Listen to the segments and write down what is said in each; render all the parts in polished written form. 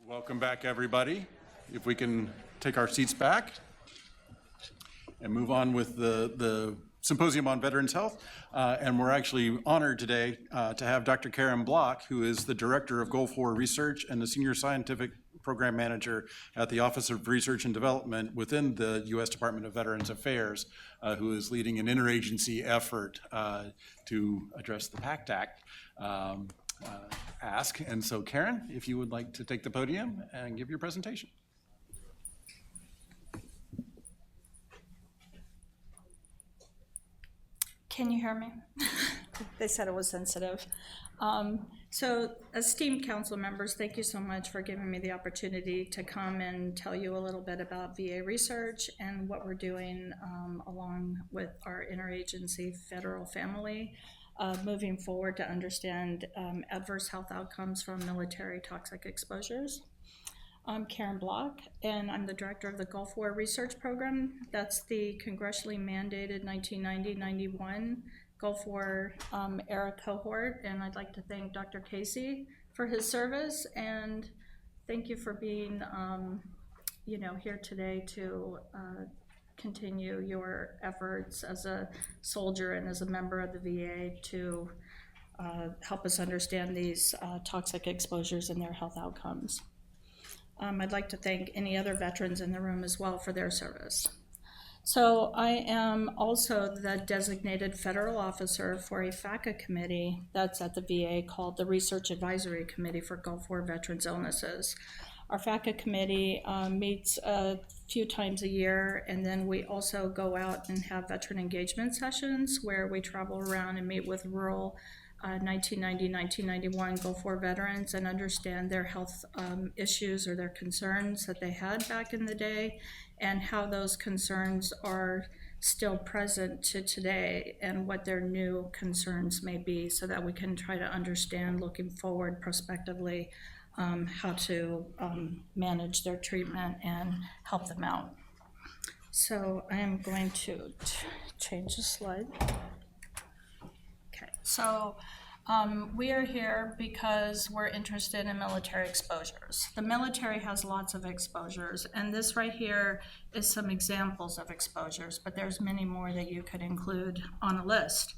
Welcome back, everybody. If we can take our seats back and move on with the Symposium on Veterans Health. And we're actually honored today to have Dr. Karen Block, who is the Director of Gulf War Research and the Senior Scientific Program Manager at the Office of Research and Development within the U.S. Department of Veterans Affairs, who is leading an interagency effort to address the PACT Act ask. And so, Karen, if you would like to take the podium and give your presentation. Can you hear me? They said it was sensitive. So esteemed council members, thank you so much for giving me the opportunity to come and tell you a little bit about VA research and what we're doing along with our interagency federal family moving forward to understand adverse health outcomes from military toxic exposures. I'm Karen Block, and I'm the director of the Gulf War Research Program. That's the congressionally mandated 1990-91 Gulf War era cohort, and I'd like to thank Dr. Casey for his service, and thank you for being here today to continue your efforts as a soldier and as a member of the VA to help us understand these toxic exposures and their health outcomes. I'd like to thank any other veterans in the room as well for their service. So I am also the designated federal officer for a FACA committee that's at the VA called the Research Advisory Committee for Gulf War Veterans Illnesses. Our FACA committee meets a few times a year, and then we also go out and have veteran engagement sessions where we travel around and meet with rural 1990-1991 Gulf War veterans and understand their health issues or their concerns that they had back in the day and how those concerns are still present to today and what their new concerns may be so that we can try to understand looking forward prospectively how to manage their treatment and help them out. So I am going to change the slide. So we are here because we're interested in military exposures. The military has lots of exposures, and this right here is some examples of exposures, but there's many more that you could include on a list.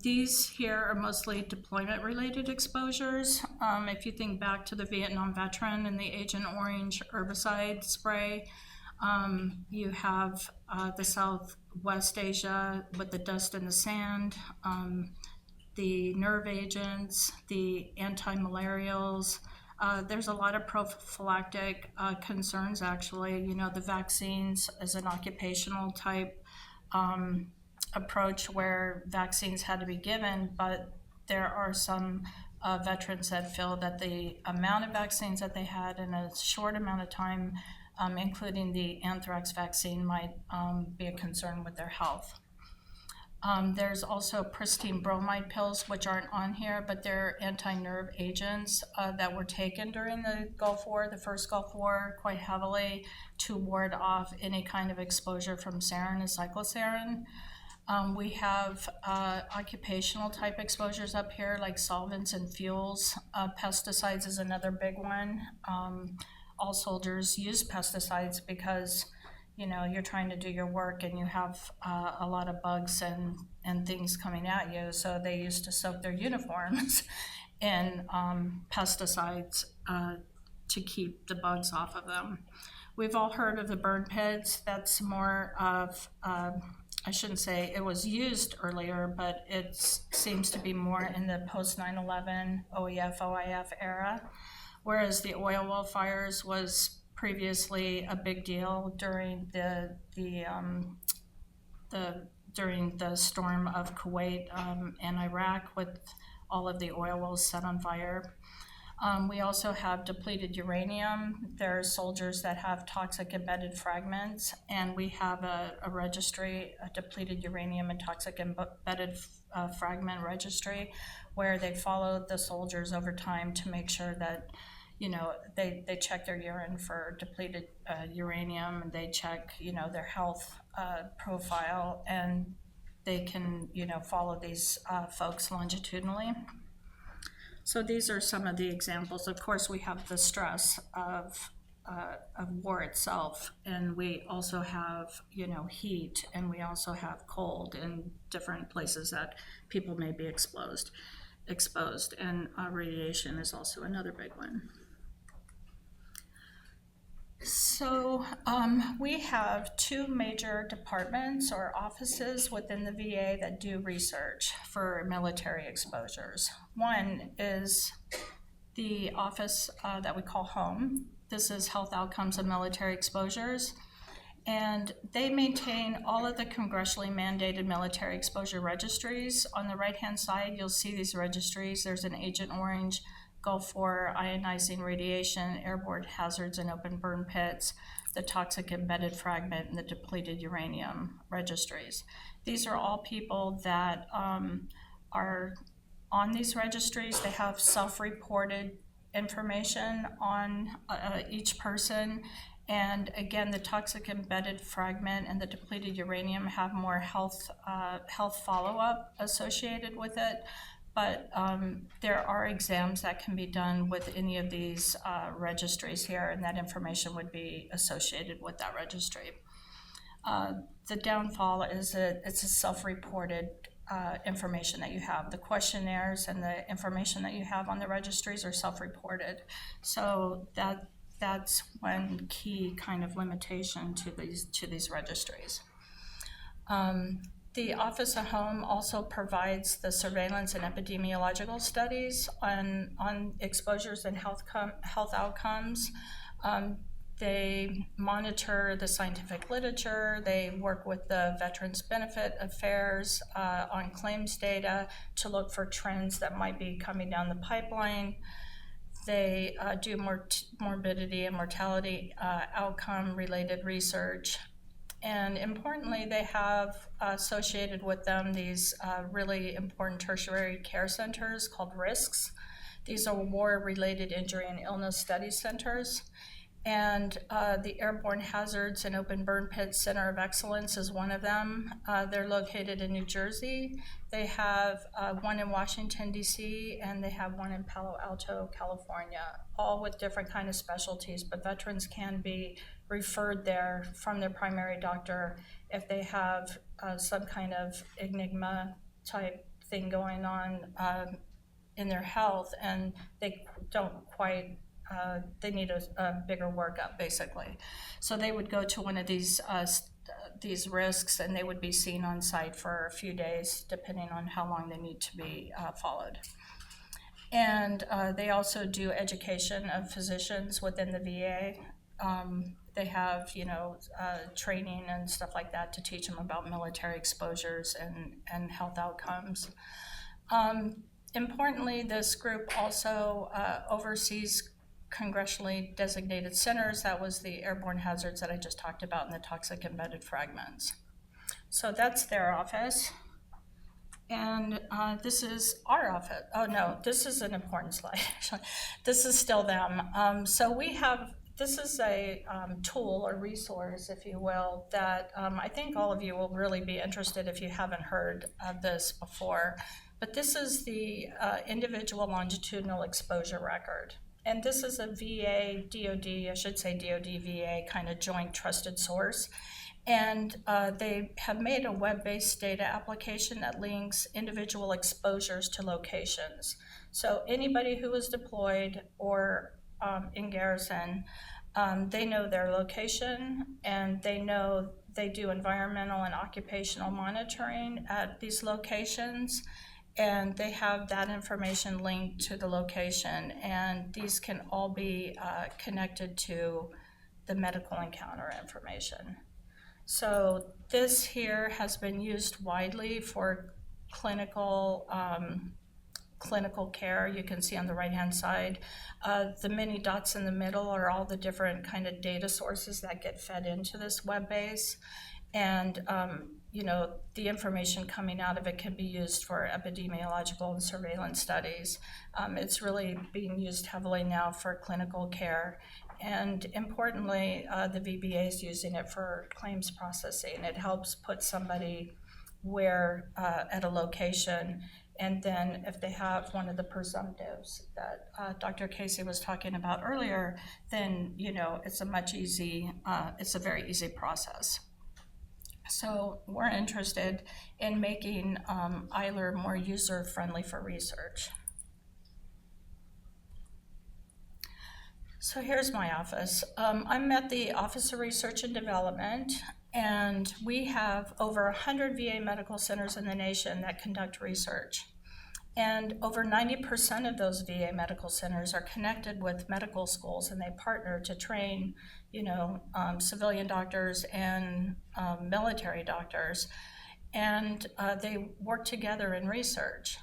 These here are mostly deployment-related exposures. If you think back to the Vietnam veteran and the Agent Orange herbicide spray, you have the Southwest Asia with the dust and the sand, the nerve agents, the anti-malarials. There's a lot of prophylactic concerns, actually. You know, the vaccines as an occupational type approach where vaccines had to be given, but there are some veterans that feel that the amount of vaccines that they had in a short amount of time, including the anthrax vaccine, might be a concern with their health. There's also pristine bromide pills, which aren't on here, but they're anti-nerve agents that were taken during the Gulf War, the first Gulf War, quite heavily to ward off any kind of exposure from sarin and cyclosarin. We have occupational type exposures up here, like solvents and fuels. Pesticides is another big one. All soldiers use pesticides because you're trying to do your work and you have a lot of bugs and things coming at you. So they used to soak their uniforms in pesticides to keep the bugs off of them. We've all heard of the burn pits. That's more of, I shouldn't say it was used earlier, but it seems to be more in the post 9/11 OEF, OIF era, whereas the oil well fires was previously a big deal during during the storm of Kuwait and Iraq with all of the oil wells set on fire. We also have depleted uranium. There are soldiers that have toxic embedded fragments, and we have a registry, a depleted uranium and toxic embedded fragment registry, where they follow the soldiers over time to make sure that they check their urine for depleted uranium, and they check, their health profile, and they can, follow these folks longitudinally. So these are some of the examples. Of course, we have the stress of war itself, and we also have, heat, and we also have cold in different places that people may be exposed, and radiation is also another big one. So we have two major departments or offices within the VA that do research for military exposures. One is the office that we call HOME. This is Health Outcomes of Military Exposures. And they maintain all of the congressionally mandated military exposure registries. On the right-hand side, you'll see these registries. There's an Agent Orange, Gulf War, ionizing radiation, airborne hazards and open burn pits, the toxic embedded fragment, and the depleted uranium registries. These are all people that are on these registries. They have self-reported information on each person. And again, the toxic embedded fragment and the depleted uranium have more health follow-up associated with it. But there are exams that can be done with any of these registries here, and that information would be associated with that registry. The downfall is it's a self-reported information that you have. The questionnaires and the information that you have on the registries are self-reported. So that's one key kind of limitation to these registries. The Office of Home also provides the surveillance and epidemiological studies on exposures and health outcomes. They monitor the scientific literature. They work with the Veterans Benefit Affairs on claims data to look for trends that might be coming down the pipeline. They do morbidity and mortality outcome-related research. And importantly, they have associated with them these really important tertiary care centers called RISCs. These are War-Related Injury and Illness Study Centers. And the Airborne Hazards and Open Burn Pit Center of Excellence is one of them. They're located in New Jersey. They have one in Washington, D.C., and they have one in Palo Alto, California, all with different kind of specialties, but veterans can be referred there from their primary doctor if they have some kind of enigma type thing going on in their health, and they don't quite they need a bigger workup, basically. So they would go to one of these RISCs, and they would be seen on site for a few days, depending on how long they need to be followed. And they also do education of physicians within the VA. They have, training and stuff like that to teach them about military exposures and health outcomes. Importantly, this group also oversees congressionally designated centers. That was the airborne hazards that I just talked about and the toxic embedded fragments. So that's their office. And this is our office. Oh no, this is an important slide, actually. This is still them. So we have, this is a tool or resource, if you will, that I think all of you will really be interested if you haven't heard of this before. But this is the individual longitudinal exposure record. And this is a VA, DOD, I should say DOD, VA kind of joint trusted source. And they have made a web-based data application that links individual exposures to locations. So anybody who is deployed or in garrison, they know their location, and they know they do environmental and occupational monitoring at these locations. And they have that information linked to the location, and these can all be connected to the medical encounter information. So this here has been used widely for clinical care. You can see on the right-hand side, the mini dots in the middle are all the different kind of data sources that get fed into this web base. And the information coming out of it can be used for epidemiological and surveillance studies. It's really being used heavily now for clinical care. And importantly, the VBA is using it for claims processing. It helps put somebody where at a location And then if they have one of the presumptives that Dr. Casey was talking about earlier, then, it's a very easy process. So we're interested in making EILR more user-friendly for research. So here's my office. I'm at the Office of Research and Development, and we have over 100 VA medical centers in the nation that conduct research. And over 90% of those VA medical centers are connected with medical schools, and they partner to train, civilian doctors and military doctors, and they work together in research.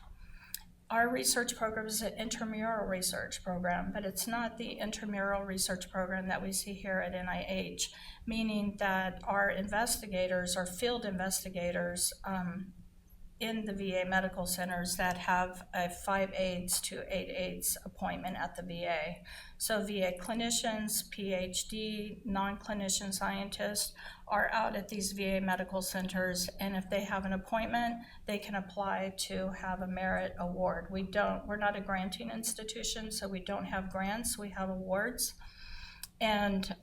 Our research program is an intramural research program, but it's not the intramural research program that we see here at NIH, meaning that our investigators are field investigators in the VA medical centers that have a 5/8 to 8/8 appointment at the VA. So VA clinicians, PhD, non-clinician scientists are out at these VA medical centers, and if they have an appointment, they can apply to have a merit award. We're not a granting institution, so we don't have grants, we have awards. And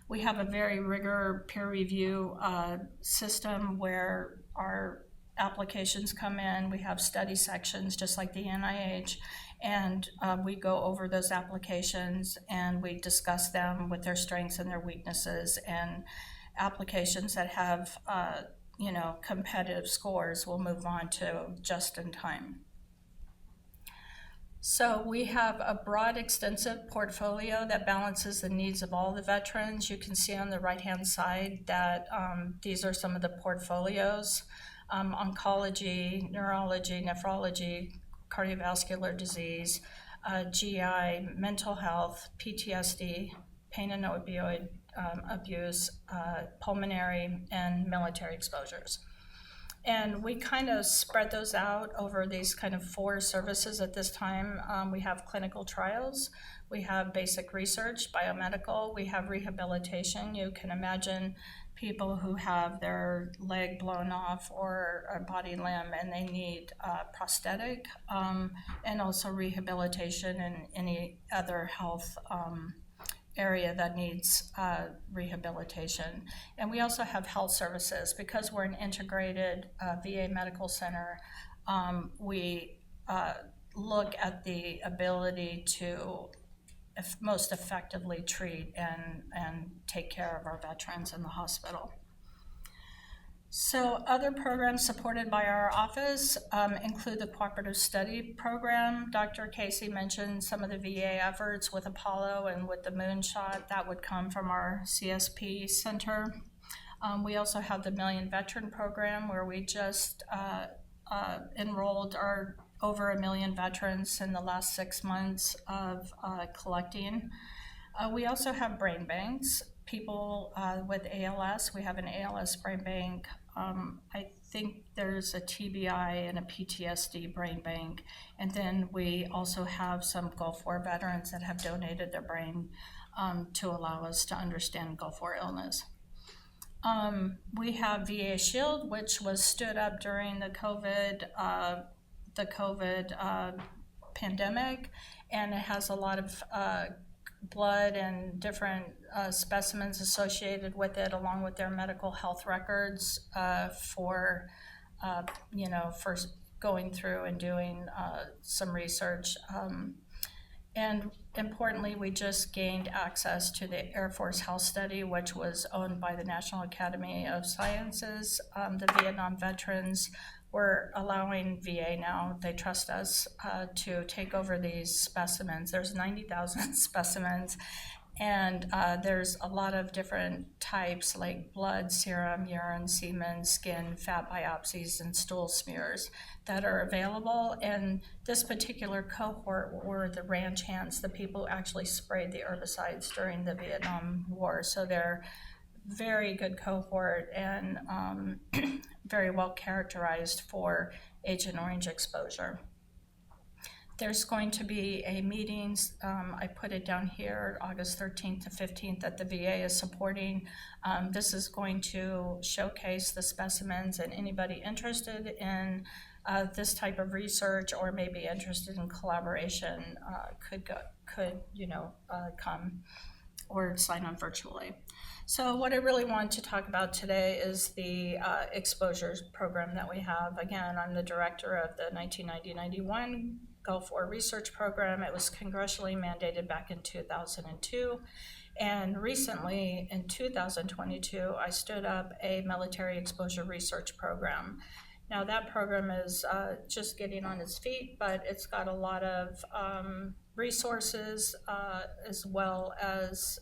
we have a very rigorous peer review system where our applications come in. We have study sections just like the NIH, and we go over those applications and we discuss them with their strengths and their weaknesses. And applications that have competitive scores will move on to just in time. So we have a broad, extensive portfolio that balances the needs of all the veterans. You can see on the right-hand side that these are some of the portfolios: oncology, neurology, nephrology, cardiovascular disease, GI, mental health, PTSD, pain and opioid abuse, pulmonary, and military exposures. And we kind of spread those out over these kind of 4 services at this time. We have clinical trials, we have basic research, biomedical, we have rehabilitation. You can imagine people who have their leg blown off or a body limb and they need prosthetic, and also rehabilitation and any other health area that needs rehabilitation. And we also have health services. Because we're an integrated VA medical center, we look at the ability to most effectively treat and take care of our veterans in the hospital. So other programs supported by our office include the Cooperative Study Program. Dr. Casey mentioned some of the VA efforts with Apollo and with the Moonshot. That would come from our CSP center. We also have the Million Veteran Program, where we just enrolled over 1 million veterans in the last 6 months of collecting. We also have brain banks. People with ALS, we have an ALS brain bank. I think there's a TBI and a PTSD brain bank. And then we also have some Gulf War veterans that have donated their brain to allow us to understand Gulf War illness. We have VA Shield, which was stood up during the COVID pandemic, and it has a lot of blood and different specimens associated with it, along with their medical health records for going through and doing some research. And importantly, we just gained access to the Air Force Health Study, which was owned by the National Academy of Sciences. The Vietnam veterans were allowing VA now, they trust us to take over these specimens. There's 90,000 specimens, and there's a lot of different types like blood, serum, urine, semen, skin, fat biopsies, and stool smears that are available. And this particular cohort were the ranch hands, the people who actually sprayed the herbicides during the Vietnam War. So they're very good cohort and very well characterized for Agent Orange exposure. There's going to be a meeting, I put it down here, August 13th to 15th, that the VA is supporting. This is going to showcase the specimens, and anybody interested in this type of research or may be interested in collaboration could come or sign on virtually. So what I really want to talk about today is the exposures program that we have. Again, I'm the director of the 1990-91 Gulf War Research Program. It was congressionally mandated back in 2002. And recently, in 2022, I stood up a military exposure research program. Now that program is just getting on its feet, but it's got a lot of resources as well as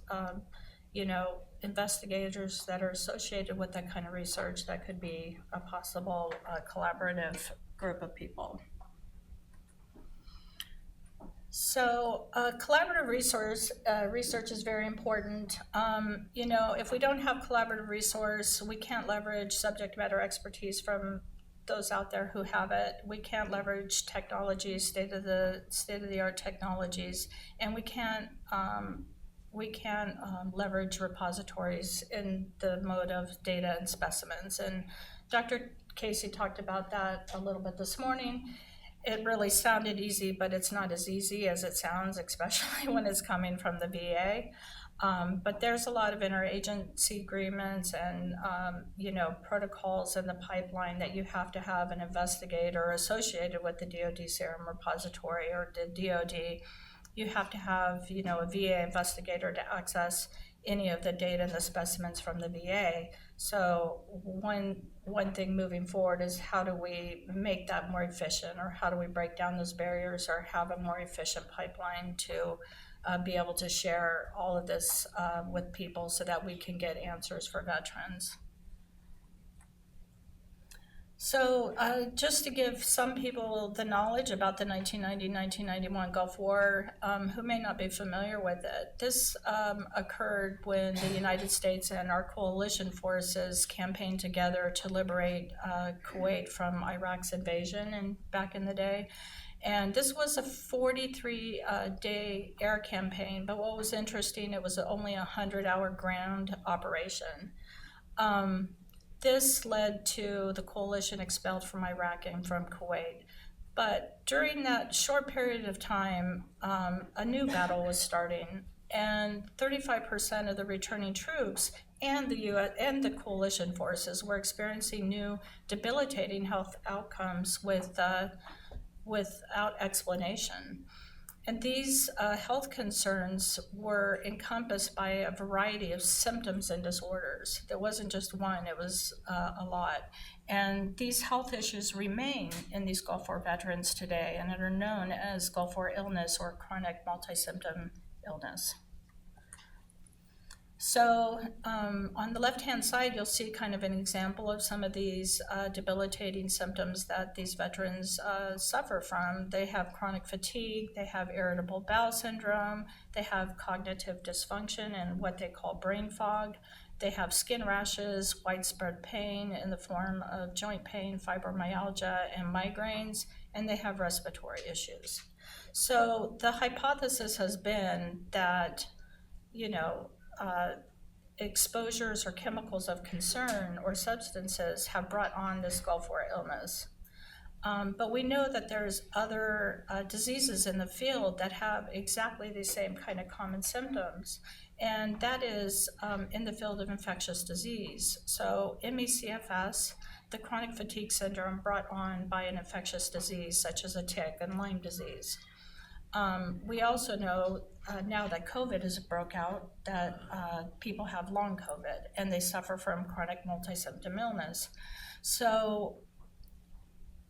investigators that are associated with that kind of research that could be a possible collaborative group of people. So collaborative research is very important. If we don't have collaborative resource, we can't leverage subject matter expertise from those out there who have it. We can't leverage technologies, state-of-the-art technologies, and we can't leverage repositories in the mode of data and specimens. And Dr. Casey talked about that a little bit this morning. It really sounded easy, but it's not as easy as it sounds, especially when it's coming from the VA. But there's a lot of interagency agreements and protocols in the pipeline that you have to have an investigator associated with the DoD Serum Repository or the DoD. You have to have a VA investigator to access any of the data and the specimens from the VA. So one thing moving forward is how do we make that more efficient, or how do we break down those barriers or have a more efficient pipeline to be able to share all of this with people so that we can get answers for veterans. So just to give some people the knowledge about the 1990-1991 Gulf War who may not be familiar with it, this occurred when the United States and our coalition forces campaigned together to liberate Kuwait from Iraq's invasion and back in the day. And this was a 43-day air campaign, but what was interesting, it was only a 100-hour ground operation. This led to the coalition expelled from Iraq and from Kuwait. But during that short period of time, a new battle was starting, and 35% of the returning troops and the US and the coalition forces were experiencing new debilitating health outcomes without explanation. And these health concerns were encompassed by a variety of symptoms and disorders. There wasn't just one, it was a lot. And these health issues remain in these Gulf War veterans today and are known as Gulf War illness or chronic multi-symptom illness. So on the left-hand side, you'll see kind of an example of some of these debilitating symptoms that these veterans suffer from. They have chronic fatigue, they have irritable bowel syndrome, they have cognitive dysfunction and what they call brain fog. They have skin rashes, widespread pain in the form of joint pain, fibromyalgia, and migraines, and they have respiratory issues. So the hypothesis has been that, exposures or chemicals of concern or substances have brought on this Gulf War illness. But we know that there's other diseases in the field that have exactly the same kind of common symptoms, and that is in the field of infectious disease. So ME/CFS, the chronic fatigue syndrome brought on by an infectious disease such as a tick and Lyme disease. We also know now that COVID has broke out that people have long COVID and they suffer from chronic multi-symptom illness. So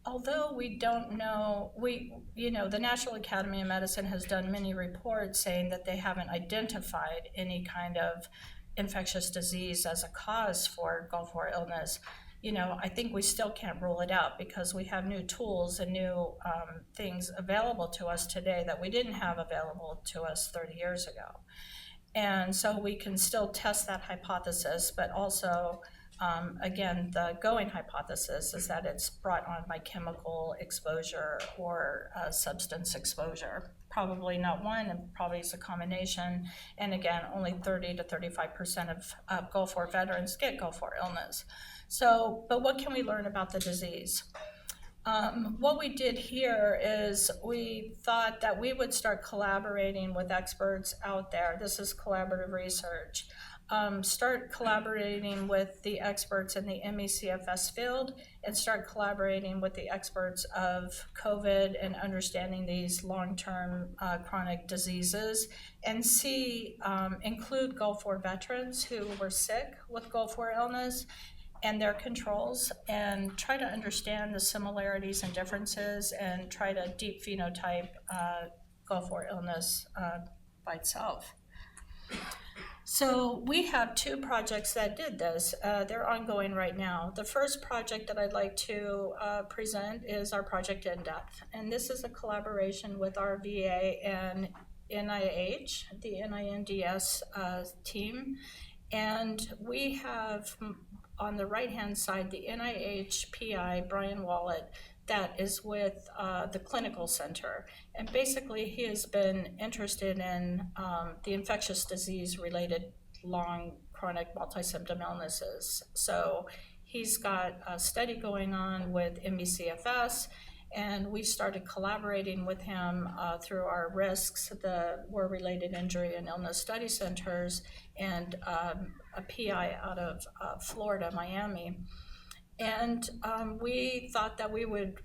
although we don't know, the National Academy of Medicine has done many reports saying that they haven't identified any kind of infectious disease as a cause for Gulf War illness. I think we still can't rule it out because we have new tools and new things available to us today that we didn't have available to us 30 years ago. And so we can still test that hypothesis, but also, again, the going hypothesis is that it's brought on by chemical exposure or substance exposure. Probably not one, and probably it's a combination. And again, only 30 to 35% of Gulf War veterans get Gulf War illness. So, but what can we learn about the disease? What we did here is we thought that we would start collaborating with experts out there. This is collaborative research. Start collaborating with the experts in the MECFS field and start collaborating with the experts of COVID and understanding these long-term chronic diseases, and include Gulf War veterans who were sick with Gulf War illness and their controls, and try to understand the similarities and differences and try to deep phenotype Gulf War illness by itself. So we have two projects that did this. They're ongoing right now. The first project that I'd like to present is our Project In Depth. And this is a collaboration with our VA and NIH, the NINDS team. And we have on the right-hand side, the NIH PI, Brian Wallet, that is with the clinical center. And basically, he has been interested in the infectious disease-related long chronic multi-symptom illnesses. So he's got a study going on with MECFS, and we started collaborating with him through our RISCs, the War-Related Injury and Illness Study Centers, and a PI out of Florida, Miami. And we thought that we would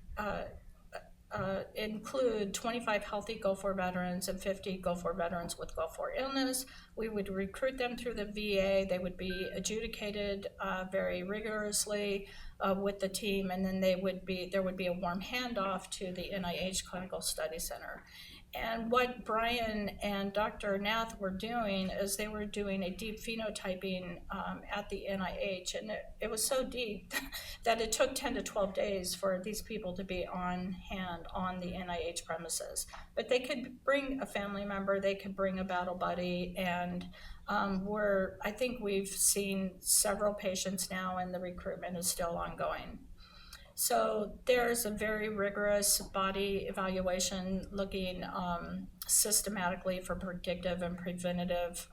include 25 healthy Gulf War veterans and 50 Gulf War veterans with Gulf War illness. We would recruit them through the VA. They would be adjudicated very rigorously with the team, and then there would be a warm handoff to the NIH Clinical Study Center. And what Brian and Dr. Nath were doing is they were doing a deep phenotyping at the NIH, and it was so deep that it took 10 to 12 days for these people to be on hand on the NIH premises. But they could bring a family member, they could bring a battle buddy, and I think we've seen several patients now, and the recruitment is still ongoing. So there's a very rigorous body evaluation looking systematically for predictive and preventative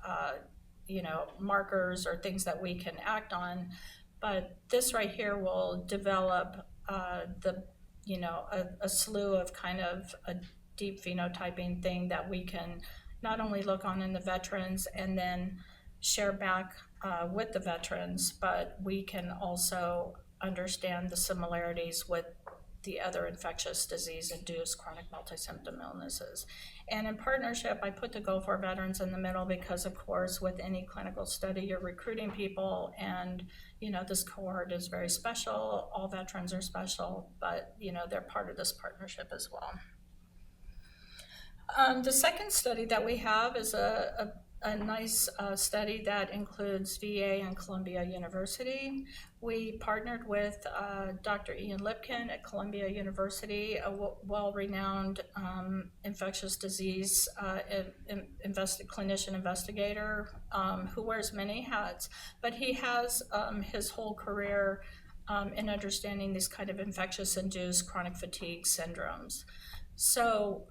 markers or things that we can act on. But this right here will develop a slew of kind of a deep phenotyping thing that we can not only look on in the veterans and then share back with the veterans, but we can also understand the similarities with the other infectious disease-induced chronic multi-symptom illnesses. And in partnership, I put the Gulf War veterans in the middle because, of course, with any clinical study, you're recruiting people, and this cohort is very special. All veterans are special, but they're part of this partnership as well. The second study that we have is a nice study that includes VA and Columbia University. We partnered with Dr. Ian Lipkin at Columbia University, a well-renowned infectious disease clinician investigator who wears many hats, but he has his whole career in understanding these kind of infectious-induced chronic fatigue syndromes. So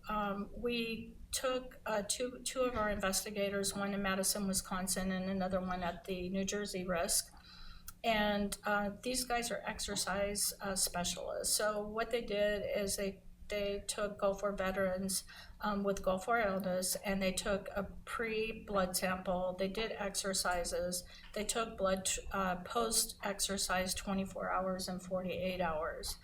we took two of our investigators, one in Madison, Wisconsin, and another one at the New Jersey RISC. And these guys are exercise specialists. So what they did is they took Gulf War veterans with Gulf War illness, and they took a pre-blood sample. They did exercises. They took blood post-exercise 24 hours and 48 hours.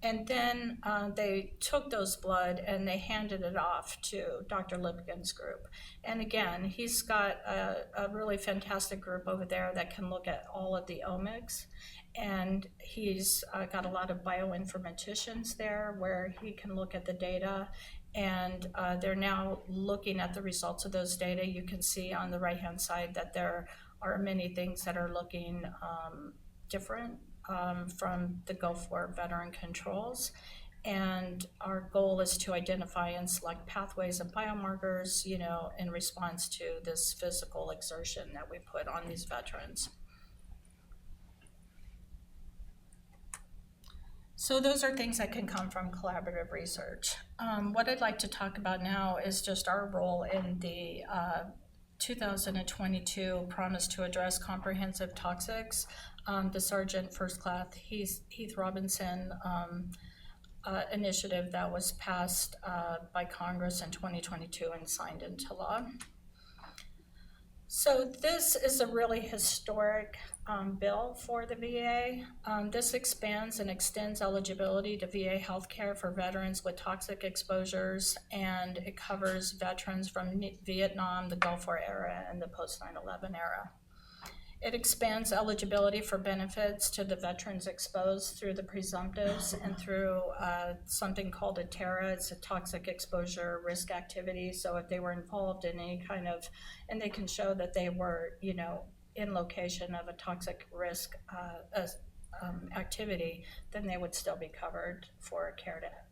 And then they took those blood and they handed it off to Dr. Lipkin's group. And again, he's got a really fantastic group over there that can look at all of the omics. And he's got a lot of bioinformaticians there where he can look at the data. And they're now looking at the results of those data. You can see on the right-hand side that there are many things that are looking different from the Gulf War veteran controls. And our goal is to identify and select pathways and biomarkers, in response to this physical exertion that we put on these veterans. So those are things that can come from collaborative research. What I'd like to talk about now is just our role in the 2022 Promise to Address Comprehensive Toxics. The Sergeant First Class Heath Robinson initiative that was passed by Congress in 2022 and signed into law. So this is a really historic bill for the VA. This expands and extends eligibility to VA healthcare for veterans with toxic exposures, and it covers veterans from Vietnam, the Gulf War era, and the post 9/11 era. It expands eligibility for benefits to the veterans exposed through the presumptives and through something called a TARA. It's a toxic exposure risk activity. So if they were involved in any kind of, and they can show that they were, in location of a toxic risk activity, then they would still be covered for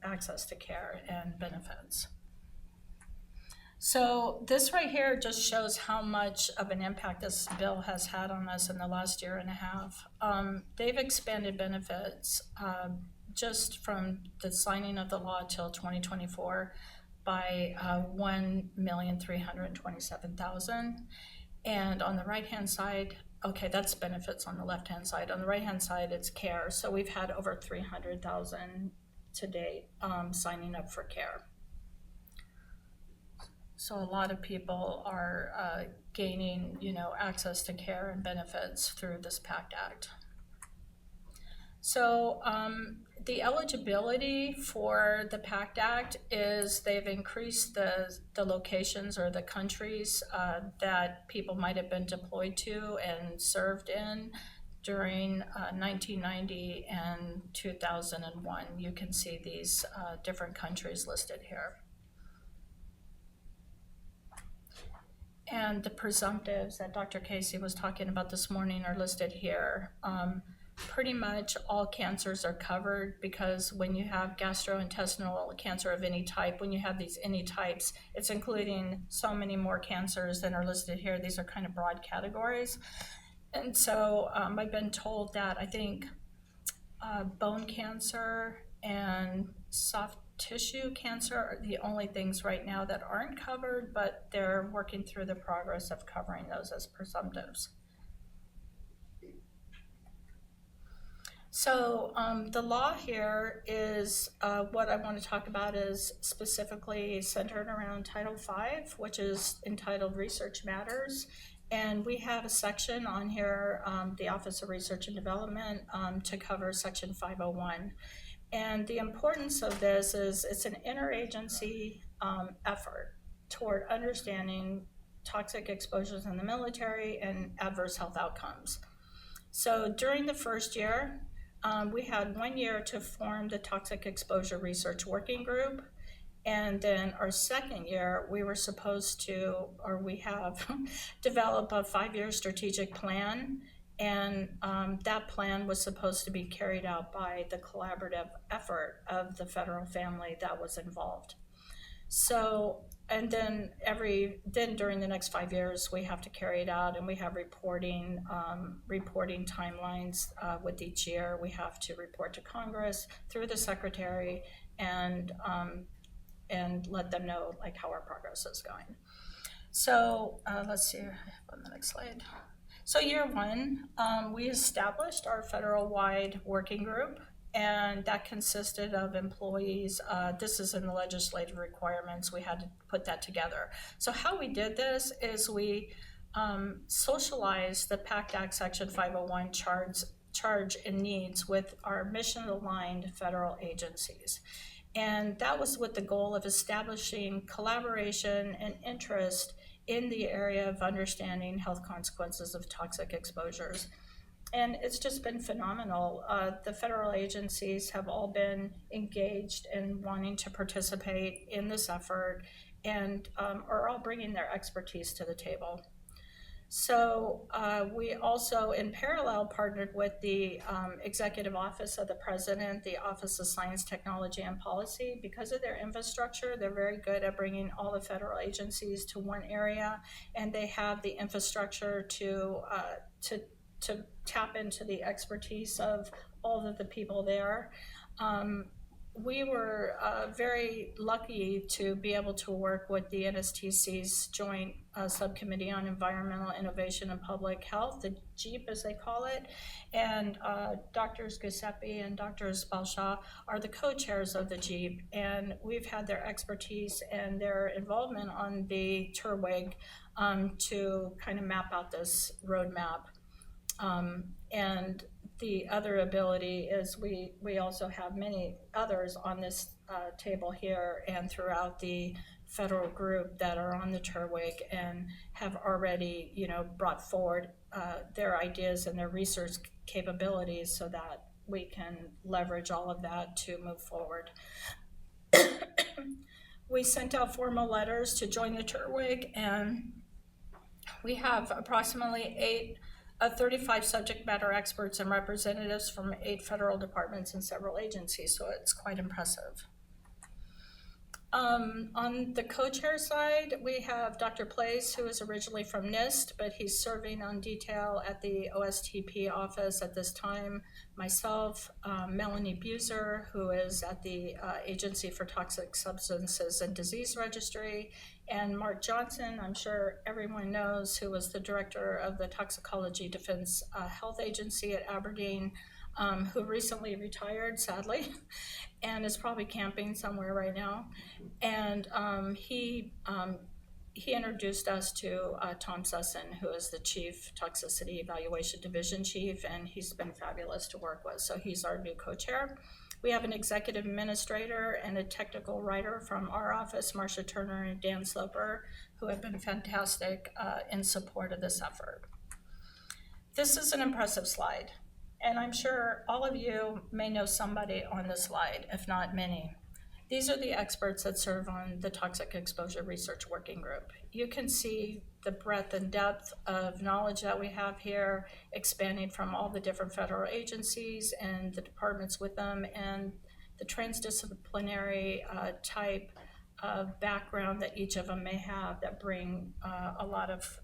access to care and benefits. So this right here just shows how much of an impact this bill has had on us in the last year and a half. They've expanded benefits just from the signing of the law till 2024 by 1,327,000. And on the right-hand side, okay, that's benefits on the left-hand side. On the right-hand side, it's care. So we've had over 300,000 to date signing up for care. So a lot of people are gaining, access to care and benefits through this PACT Act. So the eligibility for the PACT Act is they've increased the locations or the countries that people might have been deployed to and served in during 1990 and 2001. You can see these different countries listed here. And the presumptives that Dr. Casey was talking about this morning are listed here. Pretty much all cancers are covered, because when you have gastrointestinal cancer of any type, when you have these any types, it's including so many more cancers than are listed here. These are kind of broad categories. And so I've been told that I think bone cancer and soft tissue cancer are the only things right now that aren't covered, but they're working through the progress of covering those as presumptives. So the law here is what I want to talk about is specifically centered around Title V, which is entitled Research Matters. And we have a section on here, the Office of Research and Development, to cover Section 501. And the importance of this is it's an interagency effort toward understanding toxic exposures in the military and adverse health outcomes. So during the first year, we had 1 year to form the Toxic Exposure Research Working Group. And then our second year, we were supposed to, or we have, develop a 5-year strategic plan. And that plan was supposed to be carried out by the collaborative effort of the federal family that was involved. So, and then during the next 5 years, we have to carry it out, and we have reporting timelines with each year. We have to report to Congress through the secretary and let them know like how our progress is going. So let's see on the next slide. So year one, we established our federal-wide working group, and that consisted of employees. This is in the legislative requirements. We had to put that together. So how we did this is we socialized the PACT Act Section 501 charge and needs with our mission-aligned federal agencies. And that was with the goal of establishing collaboration and interest in the area of understanding health consequences of toxic exposures. And it's just been phenomenal. The federal agencies have all been engaged in wanting to participate in this effort and are all bringing their expertise to the table. So we also, in parallel, partnered with the Executive Office of the President, the Office of Science, Technology, and Policy. Because of their infrastructure, they're very good at bringing all the federal agencies to one area, and they have the infrastructure to tap into the expertise of all of the people there. we were very lucky to be able to work with the NSTC's Joint Subcommittee on Environmental Innovation and Public Health, the JEEP as they call it, and Drs. Giuseppe and Drs. Balshaw are the co-chairs of the JEEP, and we've had their expertise and their involvement on the TURWIG to kind of map out this roadmap. And the other ability is we also have many others on this table here and throughout the federal group that are on the TURWIG and have already, brought forward their ideas and their research capabilities so that we can leverage all of that to move forward. We sent out formal letters to join the TURWIG, and we have approximately 35 subject matter experts and representatives from 8 federal departments and several agencies, so it's quite impressive. On the co-chair side, we have Dr. Place, who is originally from NIST, but he's serving on detail at the OSTP office at this time. Myself, Melanie Buser, who is at the Agency for Toxic Substances and Disease Registry, and Mark Johnson, I'm sure everyone knows, who was the director of the Toxicology Defense Health Agency at Aberdeen, who recently retired, sadly, and is probably camping somewhere right now. And he introduced us to Tom Sussin, who is the Chief Toxicity Evaluation Division Chief, and he's been fabulous to work with. So he's our new co-chair. We have an executive administrator and a technical writer from our office, Marcia Turner and Dan Sloper, who have been fantastic in support of this effort. This is an impressive slide, and I'm sure all of you may know somebody on this slide, if not many. These are the experts that serve on the Toxic Exposure Research Working Group. You can see the breadth and depth of knowledge that we have here, expanding from all the different federal agencies and the departments with them, and the transdisciplinary type of background that each of them may have that bring a lot of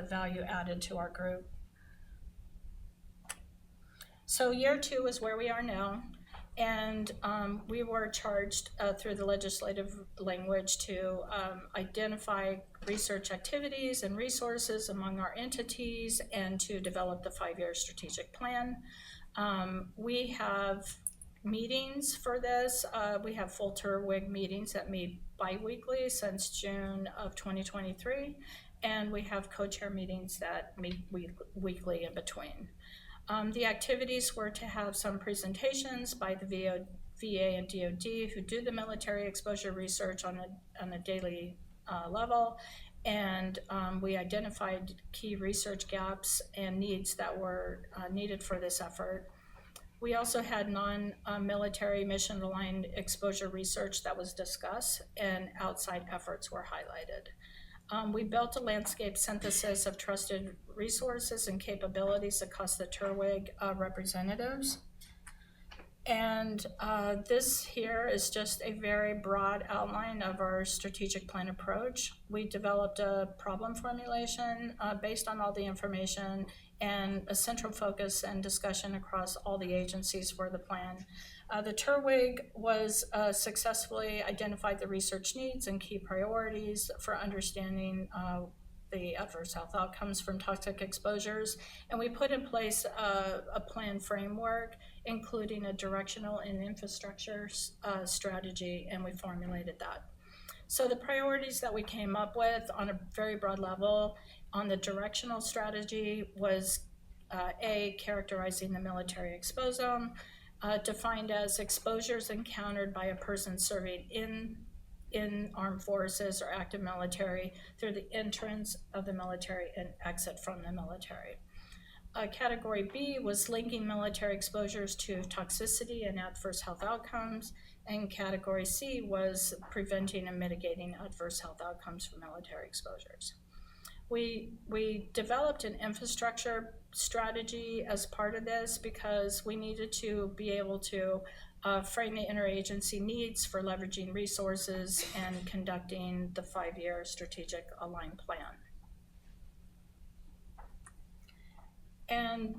value added to our group. So year 2 is where we are now. And we were charged through the legislative language to identify research activities and resources among our entities and to develop the 5-year strategic plan. We have meetings for this. We have full TURWIG meetings that meet bi-weekly since June of 2023. And we have co-chair meetings that meet weekly in between. The activities were to have some presentations by the VA and DoD who do the military exposure research on a daily level, and we identified key research gaps and needs that were needed for this effort. We also had non-military mission-aligned exposure research that was discussed, and outside efforts were highlighted. We built a landscape synthesis of trusted resources and capabilities across the TURWIG representatives. And this here is just a very broad outline of our strategic plan approach. We developed a problem formulation based on all the information and a central focus and discussion across all the agencies for the plan. The TURWIG was successfully identified the research needs and key priorities for understanding the adverse health outcomes from toxic exposures, and we put in place a plan framework, including a directional and infrastructure strategy, and we formulated that. So the priorities that we came up with on a very broad level on the directional strategy was characterizing the military exposome, defined as exposures encountered by a person serving in armed forces or active military through the entrance of the military and exit from the military. Category B was linking military exposures to toxicity and adverse health outcomes, and category C was preventing and mitigating adverse health outcomes from military exposures. We developed an infrastructure strategy as part of this because we needed to be able to frame the interagency needs for leveraging resources and conducting the 5-year strategic aligned plan. And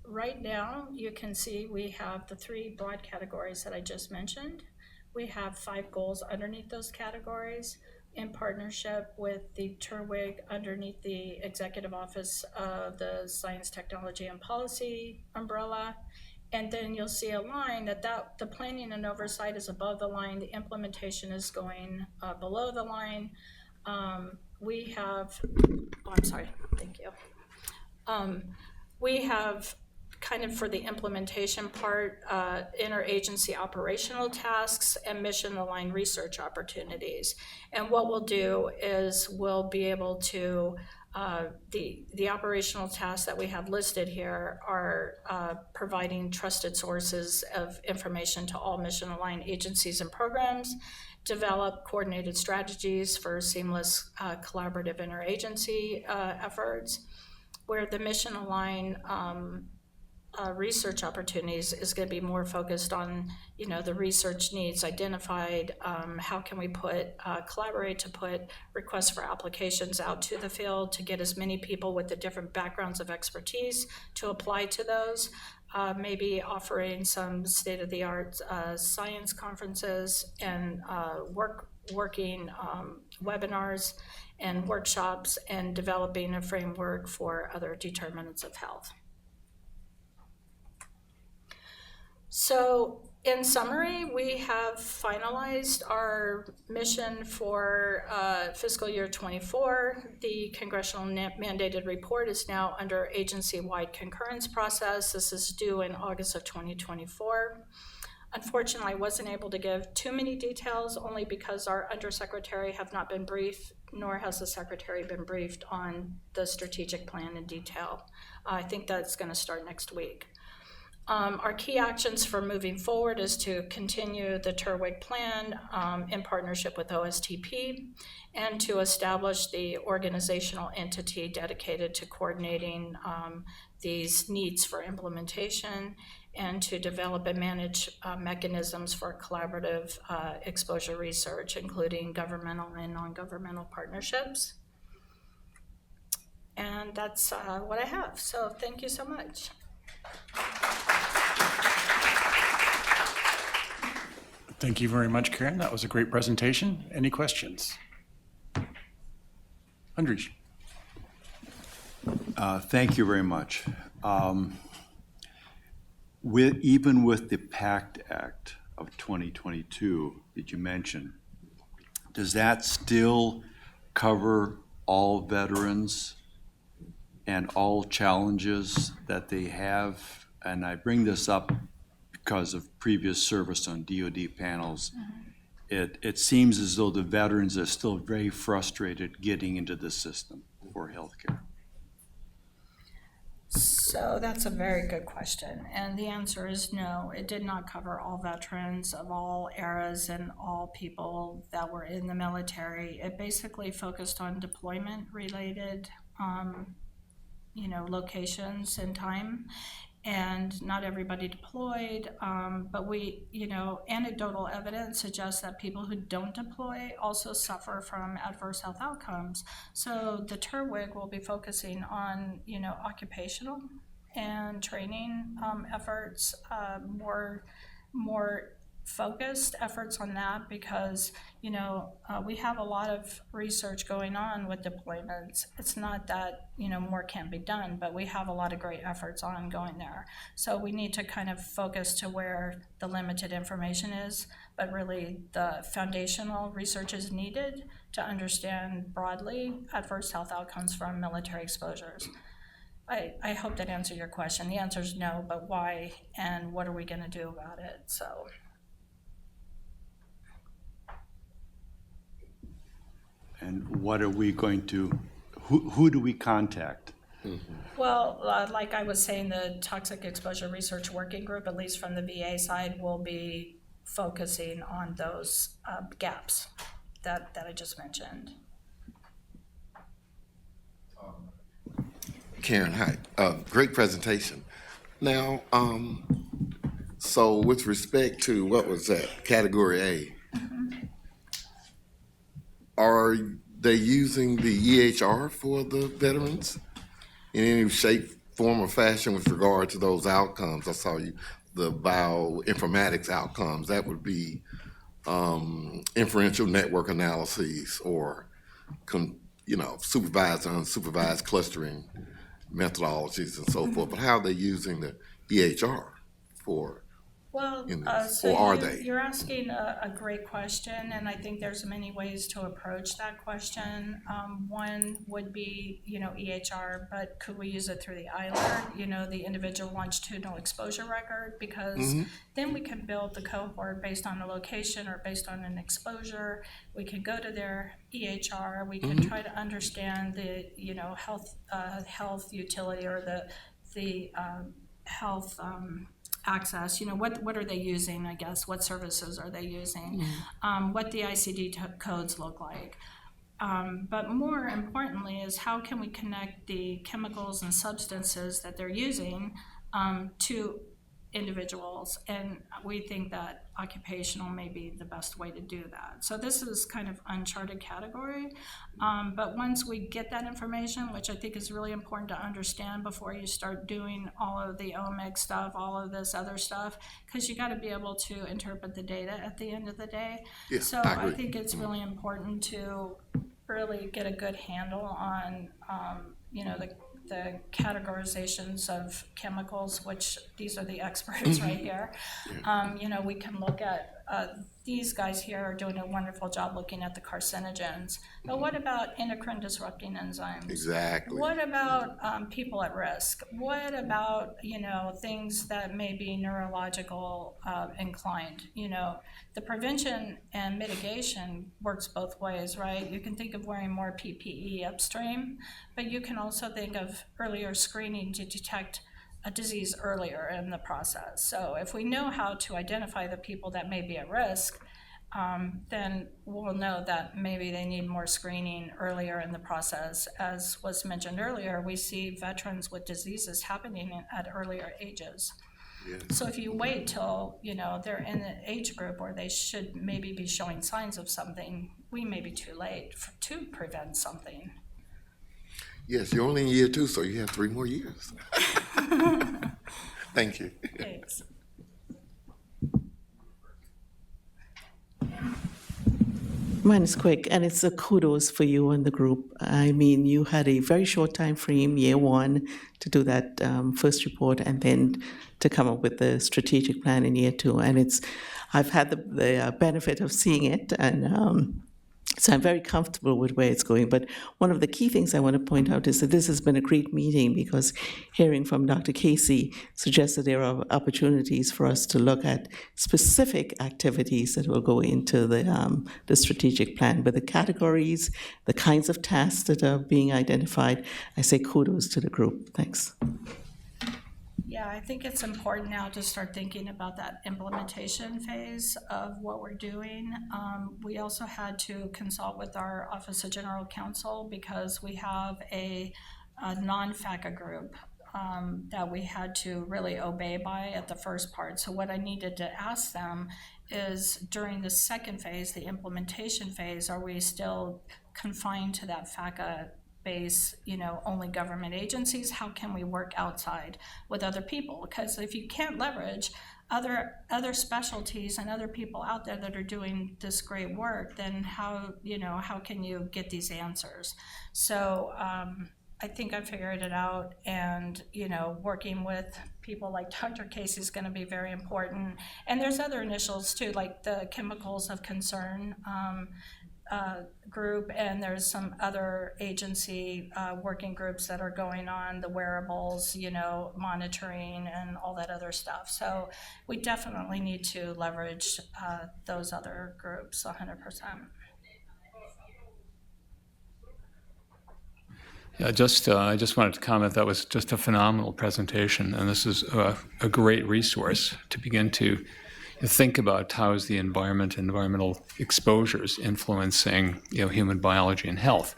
right now, you can see we have the 3 broad categories that I just mentioned. We have 5 goals underneath those categories in partnership with the TURWIG underneath the Executive Office of the Science, Technology, and Policy umbrella. And then you'll see a line that the planning and oversight is above the line, the implementation is going below the line. We have, oh, I'm sorry, thank you. We have kind of for the implementation part, interagency operational tasks and mission-aligned research opportunities. And what we'll do is we'll be able to, the operational tasks that we have listed here are providing trusted sources of information to all mission-aligned agencies and programs, develop coordinated strategies for seamless collaborative interagency efforts, where the mission-aligned research opportunities is going to be more focused on, the research needs identified. How can we collaborate to put requests for applications out to the field to get as many people with the different backgrounds of expertise to apply to those. Maybe offering some state-of-the-art science conferences and working webinars and workshops, and developing a framework for other determinants of health. So in summary, we have finalized our mission for fiscal year 24. The congressional mandated report is now under agency-wide concurrence process. This is due in August of 2024. Unfortunately, I wasn't able to give too many details, only because our undersecretary have not been briefed, nor has the secretary been briefed on the strategic plan in detail. I think that's going to start next week. Our key actions for moving forward is to continue the TURWIG plan in partnership with OSTP, and to establish the organizational entity dedicated to coordinating these needs for implementation, and to develop and manage mechanisms for collaborative exposure research, including governmental and non-governmental partnerships. And that's what I have. So thank you so much. Thank you very much, Karen. That was a great presentation. Any questions? Andrej. Thank you very much. Even with the PACT Act of 2022 that you mentioned, does that still cover all veterans and all challenges that they have? And I bring this up because of previous service on DoD panels. It seems as though the veterans are still very frustrated getting into the system for healthcare. So that's a very good question, and the answer is no. It did not cover all veterans of all eras and all people that were in the military. It basically focused on deployment-related, locations and time, and not everybody deployed. But anecdotal evidence suggests that people who don't deploy also suffer from adverse health outcomes. So the TURWIG will be focusing on, occupational and training efforts, more focused efforts on that, because we have a lot of research going on with deployments. It's not that more can't be done, but we have a lot of great efforts ongoing there. So we need to kind of focus to where the limited information is, but really the foundational research is needed to understand broadly adverse health outcomes from military exposures. I hope that answered your question. The answer is no, but why and what are we going to do about it? So. And what are we going to, who do we contact? Well, like I was saying, the Toxic Exposure Research Working Group, at least from the VA side, will be focusing on those gaps that I just mentioned. Karen, hi. Great presentation. Now, so with respect to, what was that, Category A, are they using the EHR for the veterans in any shape, form or fashion with regard to those outcomes? I saw you, the bioinformatics outcomes, that would be inferential network analyses or, supervised and unsupervised clustering methodologies and so forth. But how are they using the EHR for? Well, in this, so or are you're, they? you're asking a great question, and I think there's many ways to approach that question. One would be, EHR, but could we use it through the ILR, the individual longitudinal exposure record? Because then we can build the cohort based on the location or based on an exposure. We can go to their EHR. We can try to understand the, health utility or the health access, what are they using, I guess, what services are they using, what the ICD codes look like. But more importantly is how can we connect the chemicals and substances that they're using to individuals, and we think that occupational may be the best way to do that. So this is kind of uncharted category, but once we get that information, which I think is really important to understand before you start doing all of the omics stuff, all of this other stuff, because you got to be able to interpret the data at the end of the day. Yeah, so I think it's really important to really get a good handle on the categorizations of chemicals, which these are the experts right here. We can look at, these guys here are doing a wonderful job looking at the carcinogens. But what about endocrine disrupting enzymes? Exactly. What about people at risk? What about, things that may be neurological inclined? The prevention and mitigation works both ways, right? You can think of wearing more PPE upstream, but you can also think of earlier screening to detect a disease earlier in the process. So if we know how to identify the people that may be at risk, then we'll know that maybe they need more screening earlier in the process. As was mentioned earlier, we see veterans with diseases happening at earlier ages. Yes. So if you wait till, they're in an age group where they should maybe be showing signs of something, we may be too late to prevent something. Yes, you're only in year 2, so you have 3 more years. Thank you. Thanks. Mine is quick, and it's a kudos for you and the group. I mean, you had a very short time frame, year 1, to do that first report, and then to come up with the strategic plan in year 2. And I've had the benefit of seeing it, and so I'm very comfortable with where it's going. But one of the key things I want to point out is that this has been a great meeting, because hearing from Dr. Casey suggests that there are opportunities for us to look at specific activities that will go into the strategic plan. But the categories, the kinds of tasks that are being identified, I say kudos to the group. Thanks. Yeah, I think it's important now to start thinking about that implementation phase of what we're doing. We also had to consult with our Office of General Counsel, because we have a non-FACA group that we had to really obey by at the first part. So what I needed to ask them is, during the second phase, the implementation phase, are we still confined to that FACA base, only government agencies? How can we work outside with other people? Because if you can't leverage other specialties and other people out there that are doing this great work, then how can you get these answers? So I think I figured it out, and working with people like Dr. Casey is going to be very important. And there's other initials too, like the chemicals of concern group, and there's some other agency working groups that are going on, the wearables, monitoring and all that other stuff. So we definitely need to leverage those other groups 100%. Yeah, I just wanted to comment that was just a phenomenal presentation, and this is a great resource to begin to think about how is the environment, environmental exposures influencing human biology and health.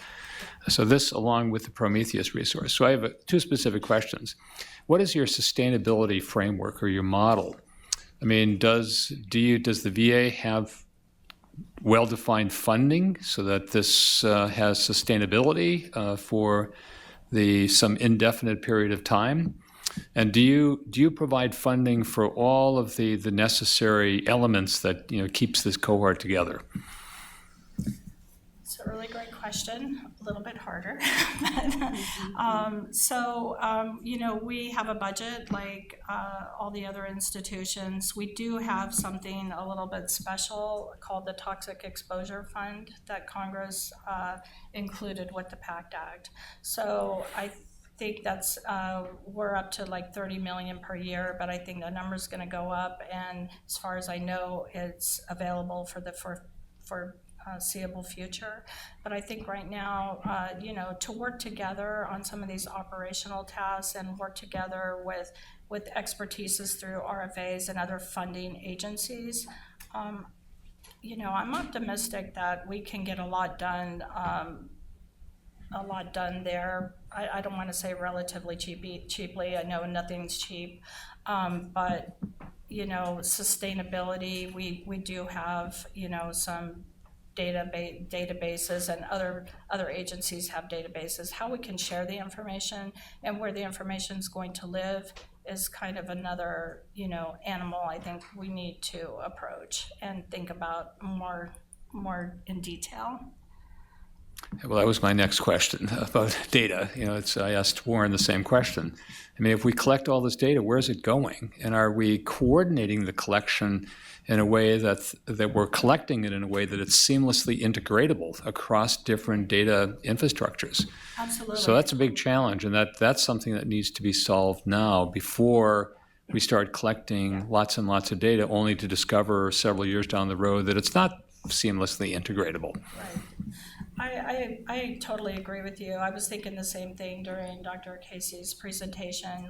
So this, along with the Prometheus resource. So I have 2 specific questions. What is your sustainability framework or your model? I mean, does the VA have well-defined funding so that this has sustainability for some indefinite period of time? And do you provide funding for all of the necessary elements that keeps this cohort together? It's a really great question, a little bit harder. We have a budget like all the other institutions. We do have something a little bit special called the Toxic Exposure Fund that Congress included with the PACT Act. So I think that's we're up to like 30 million per year, but I think the number's going to go up, and as far as I know, it's available for the foreseeable future. But I think right now, to work together on some of these operational tasks and work together with expertises through RFAs and other funding agencies, I'm optimistic that we can get a lot done there. I don't want to say relatively cheaply. I know nothing's cheap, but sustainability. We do have some databases, and other agencies have databases. How we can share the information and where the information is going to live is kind of another animal I think we need to approach and think about more in detail. Well, that was my next question about data. I asked Warren the same question. I mean, if we collect all this data, where is it going? And are we coordinating the collection in a way that we're collecting it in a way that it's seamlessly integratable across different data infrastructures? Absolutely. So that's a big challenge, and that's something that needs to be solved now before we start collecting lots and lots of data, only to discover several years down the road that it's not seamlessly integratable. Right. I totally agree with you. I was thinking the same thing during Dr. Casey's presentation.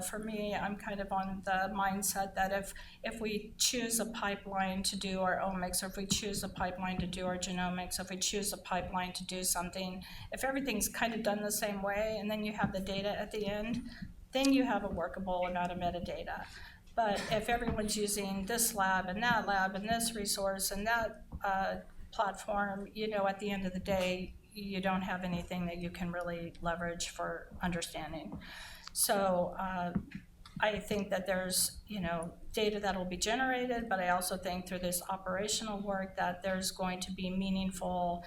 For me, I'm kind of on the mindset that if we choose a pipeline to do our omics, or if we choose a pipeline to do our genomics, if we choose a pipeline to do something, if everything's kind of done the same way, and then you have the data at the end, then you have a workable amount of metadata. But if everyone's using this lab and this resource and that platform, at the end of the day, you don't have anything that you can really leverage for understanding. So I think that there's, data that will be generated, but I also think through this operational work that there's going to be meaningful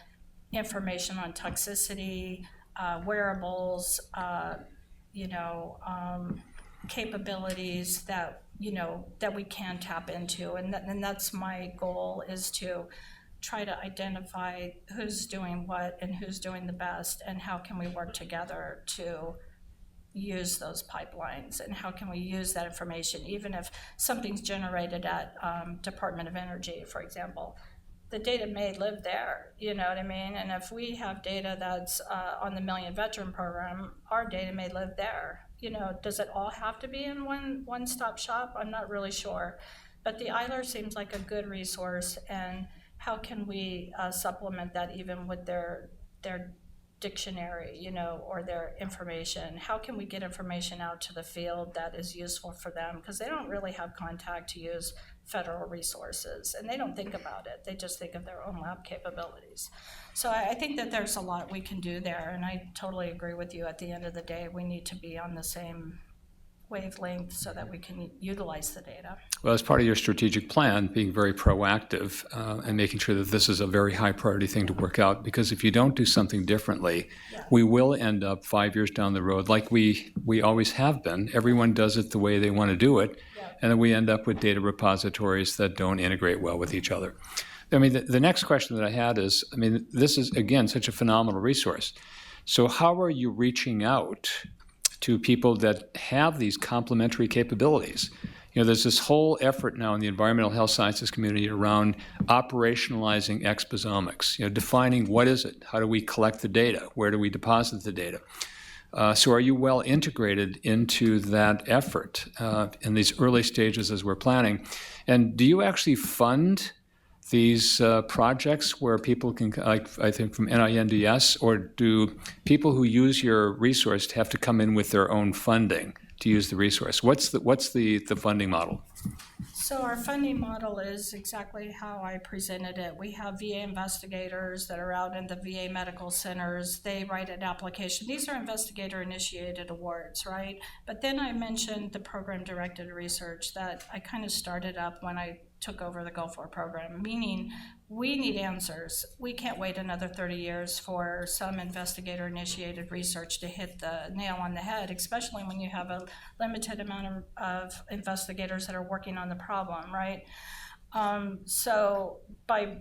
information on toxicity, wearables, capabilities that we can tap into, and that's my goal, is to try to identify who's doing what and who's doing the best, and how can we work together to use those pipelines, and how can we use that information, even if something's generated at Department of Energy, for example. The data may live there, you know what I mean? And if we have data that's on the Million Veteran Program, our data may live there. Does it all have to be in one-stop shop? I'm not really sure. But the EILR seems like a good resource, and how can we supplement that even with their dictionary, or their information? How can we get information out to the field that is useful for them? Because they don't really have contact to use federal resources, and they don't think about it. They just think of their own lab capabilities. So I think that there's a lot we can do there, and I totally agree with you. At the end of the day, we need to be on the same wavelength so that we can utilize the data. Well, as part of your strategic plan, being very proactive and making sure that this is a very high priority thing to work out, because if you don't do something differently, we will end up 5 years down the road like we always have been. Everyone does it the way they want to do it, and then we end up with data repositories that don't integrate well with each other. I mean, the next question that I had is, this is, again, such a phenomenal resource. So how are you reaching out to people that have these complementary capabilities? There's this whole effort now in the environmental health sciences community around operationalizing exposomics, defining what is it, how do we collect the data, where do we deposit the data. So are you well integrated into that effort in these early stages as we're planning? And do you actually fund these projects where people can, like I think from NAEHS, or do people who use your resource have to come in with their own funding to use the resource? What's the funding model? So our funding model is exactly how I presented it. We have VA investigators that are out in the VA medical centers. They write an application. These are investigator-initiated awards, right? But then I mentioned the program-directed research that I kind of started up when I took over the Gulf War program, meaning we need answers. We can't wait another 30 years for some investigator-initiated research to hit the nail on the head, especially when you have a limited amount of investigators that are working on the problem, right? So by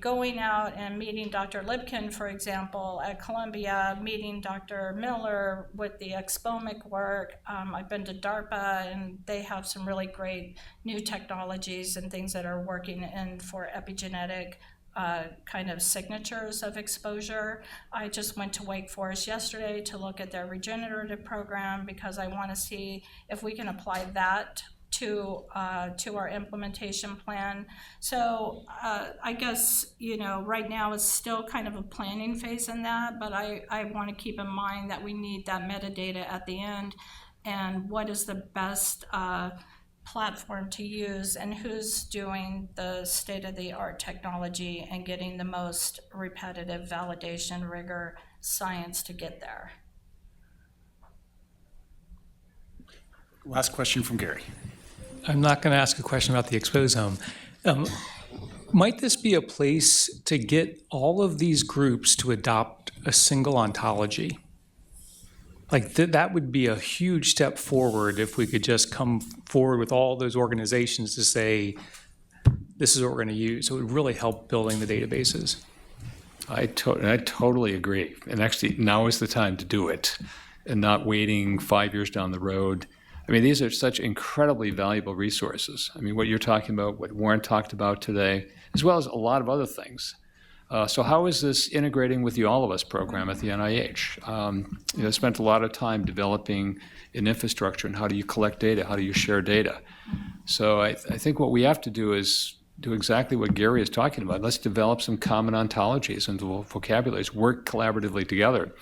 going out and meeting Dr. Lipkin, for example, at Columbia, meeting Dr. Miller with the expomic work, I've been to DARPA, and they have some really great new technologies and things that are working in for epigenetic kind of signatures of exposure. I just went to Wake Forest yesterday to look at their regenerative program because I want to see if we can apply that to our implementation plan. So I guess, right now it's still kind of a planning phase in that, but I want to keep in mind that we need that metadata at the end and what is the best platform to use and who's doing the state-of-the-art technology and getting the most repetitive validation, rigor, science to get there. Last question from Gary. I'm not going to ask a question about the exposome. Might this be a place to get all of these groups to adopt a single ontology? Like that would be a huge step forward if we could just come forward with all those organizations to say, this is what we're going to use. So it would really help building the databases. I totally agree. And actually, now is the time to do it and not waiting 5 years down the road. I mean, these are such incredibly valuable resources. I mean, what you're talking about, what Warren talked about today, as well as a lot of other things. So how is this integrating with the All of Us program at the NIH? Spent a lot of time developing an infrastructure and how do you collect data, how do you share data. So I think what we have to do is do exactly what Gary is talking about. Let's develop some common ontologies and vocabularies, work collaboratively together.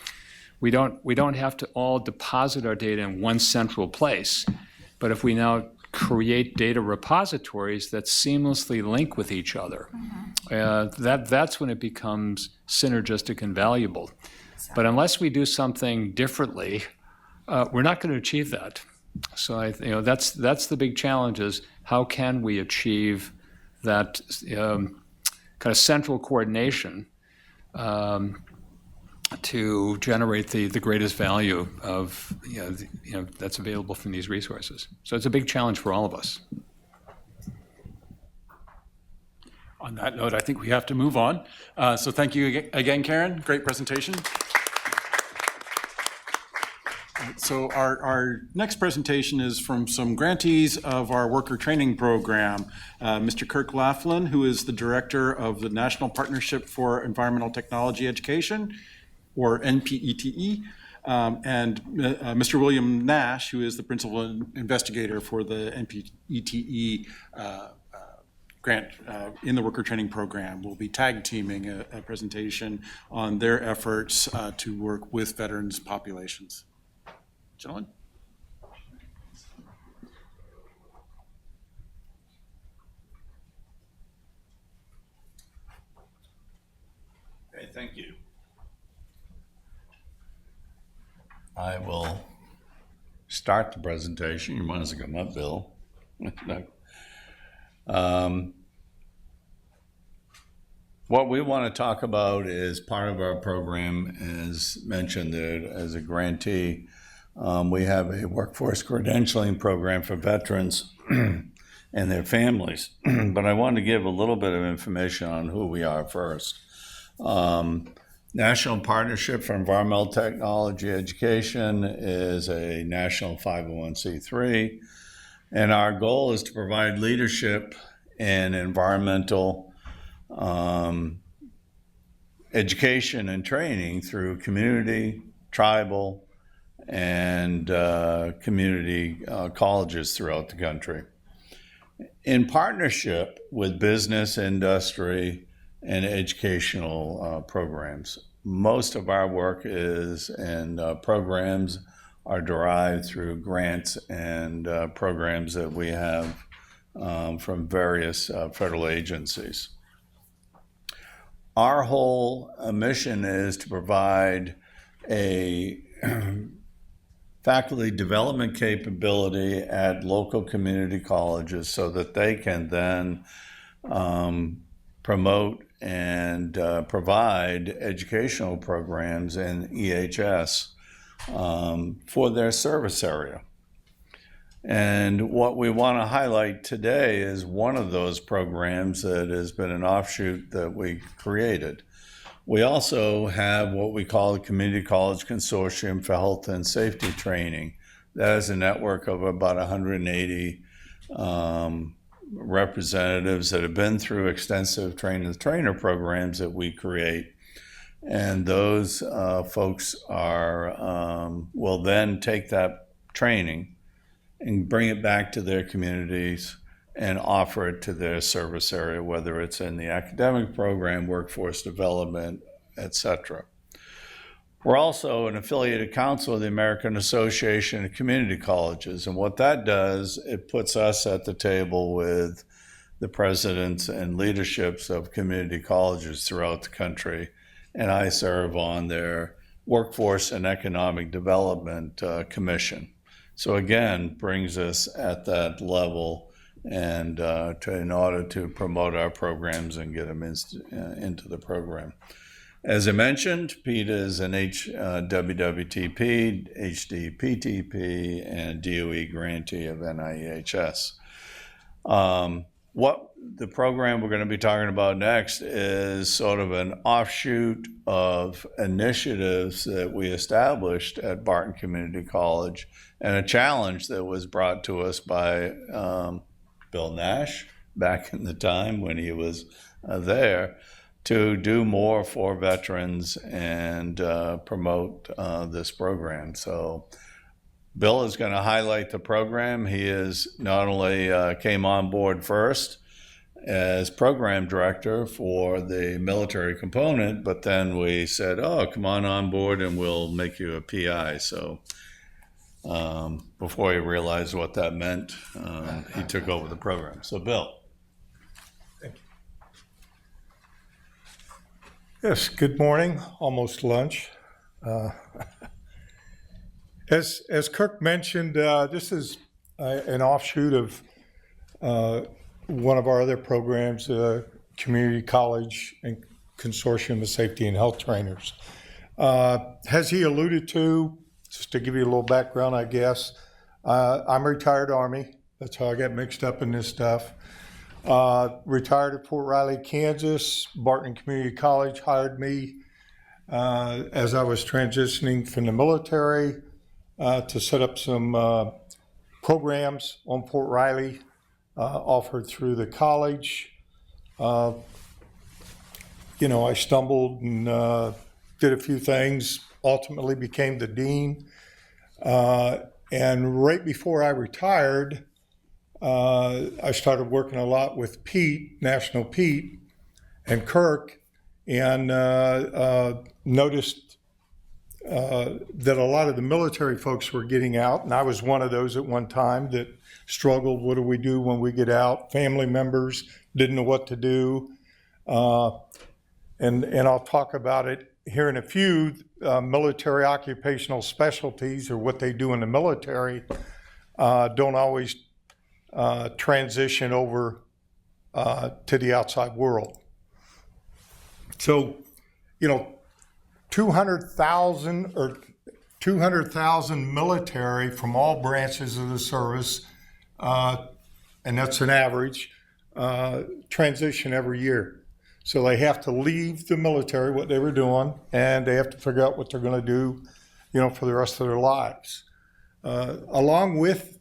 We don't have to all deposit our data in one central place, but if we now create data repositories that seamlessly link with each other, that's when it becomes synergistic and valuable. But unless we do something differently, we're not going to achieve that. So that's the big challenge: is how can we achieve that kind of central coordination to generate the greatest value of that's available from these resources. So it's a big challenge for all of us. On that note, I think we have to move on. So thank you again, Karen. Great presentation. So our next presentation is from some grantees of our worker training program. Mr. Kirk Laughlin, who is the director of the National Partnership for Environmental Technology Education, or NPETE, and Mr. William Nash, who is the principal investigator for the NPETE grant in the worker training program, will be tag teaming a presentation on their efforts to work with veterans populations. Gentlemen. Okay, thank you. I will start the presentation. You might as well come up, Bill. What we want to talk about is part of our program, as mentioned, as a grantee. We have a workforce credentialing program for veterans and their families. But I want to give a little bit of information on who we are first. National Partnership for Environmental Technology Education is a national 501c3, and our goal is to provide leadership in environmental education and training through community, tribal, and community colleges throughout the country. In partnership with business, industry, and educational programs. Most of our work is, and programs are derived through grants and programs that we have from various federal agencies. Our whole mission is to provide a faculty development capability at local community colleges so that they can then promote and provide educational programs in EHS for their service area. And what we want to highlight today is one of those programs that has been an offshoot that we created. We also have what we call the Community College Consortium for Health and Safety Training. That is a network of about 180 representatives that have been through extensive trainer programs that we create. And those folks will then take that training and bring it back to their communities and offer it to their service area, whether it's in the academic program, workforce development, etc. We're also an affiliated council of the American Association of Community Colleges, and what that does, it puts us at the table with the presidents and leaderships of community colleges throughout the country, and I serve on their Workforce and Economic Development Commission. So again, brings us at that level and in order to promote our programs and get them into the program. As I mentioned, Pete is an WWTP, HDPTP, and DOE grantee of NAEHS. What the program we're going to be talking about next is sort of an offshoot of initiatives that we established at Barton Community College and a challenge that was brought to us by Bill Nash back in the time when he was there to do more for veterans and promote this program. So Bill is going to highlight the program. He is not only came on board first as program director for the military component, but then we said, oh, come on board and we'll make you a PI. So before he realized what that meant, he took over the program. So Bill. Yes, good morning, almost lunch. As Kirk mentioned, this is an offshoot of one of our other programs, Community College and Consortium of Safety and Health Trainers. As he alluded to, just to give you a little background, I guess, I'm a retired Army. That's how I got mixed up in this stuff. Retired at Fort Riley, Kansas. Barton Community College hired me as I was transitioning from the military to set up some programs on Fort Riley offered through the college. I stumbled and did a few things, ultimately became the dean. And right before I retired, I started working a lot with Pete, National Pete, and Kirk, and noticed that a lot of the military folks were getting out, and I was one of those at one time that struggled. What do we do when we get out? Family members didn't know what to do, and I'll talk about it here in a few. Military occupational specialties, or what they do in the military, don't always transition over to the outside world. So, 200,000 military from all branches of the service, and that's an average, transition every year. So they have to leave the military, what they were doing, and they have to figure out what they're going to do, for the rest of their lives. Along with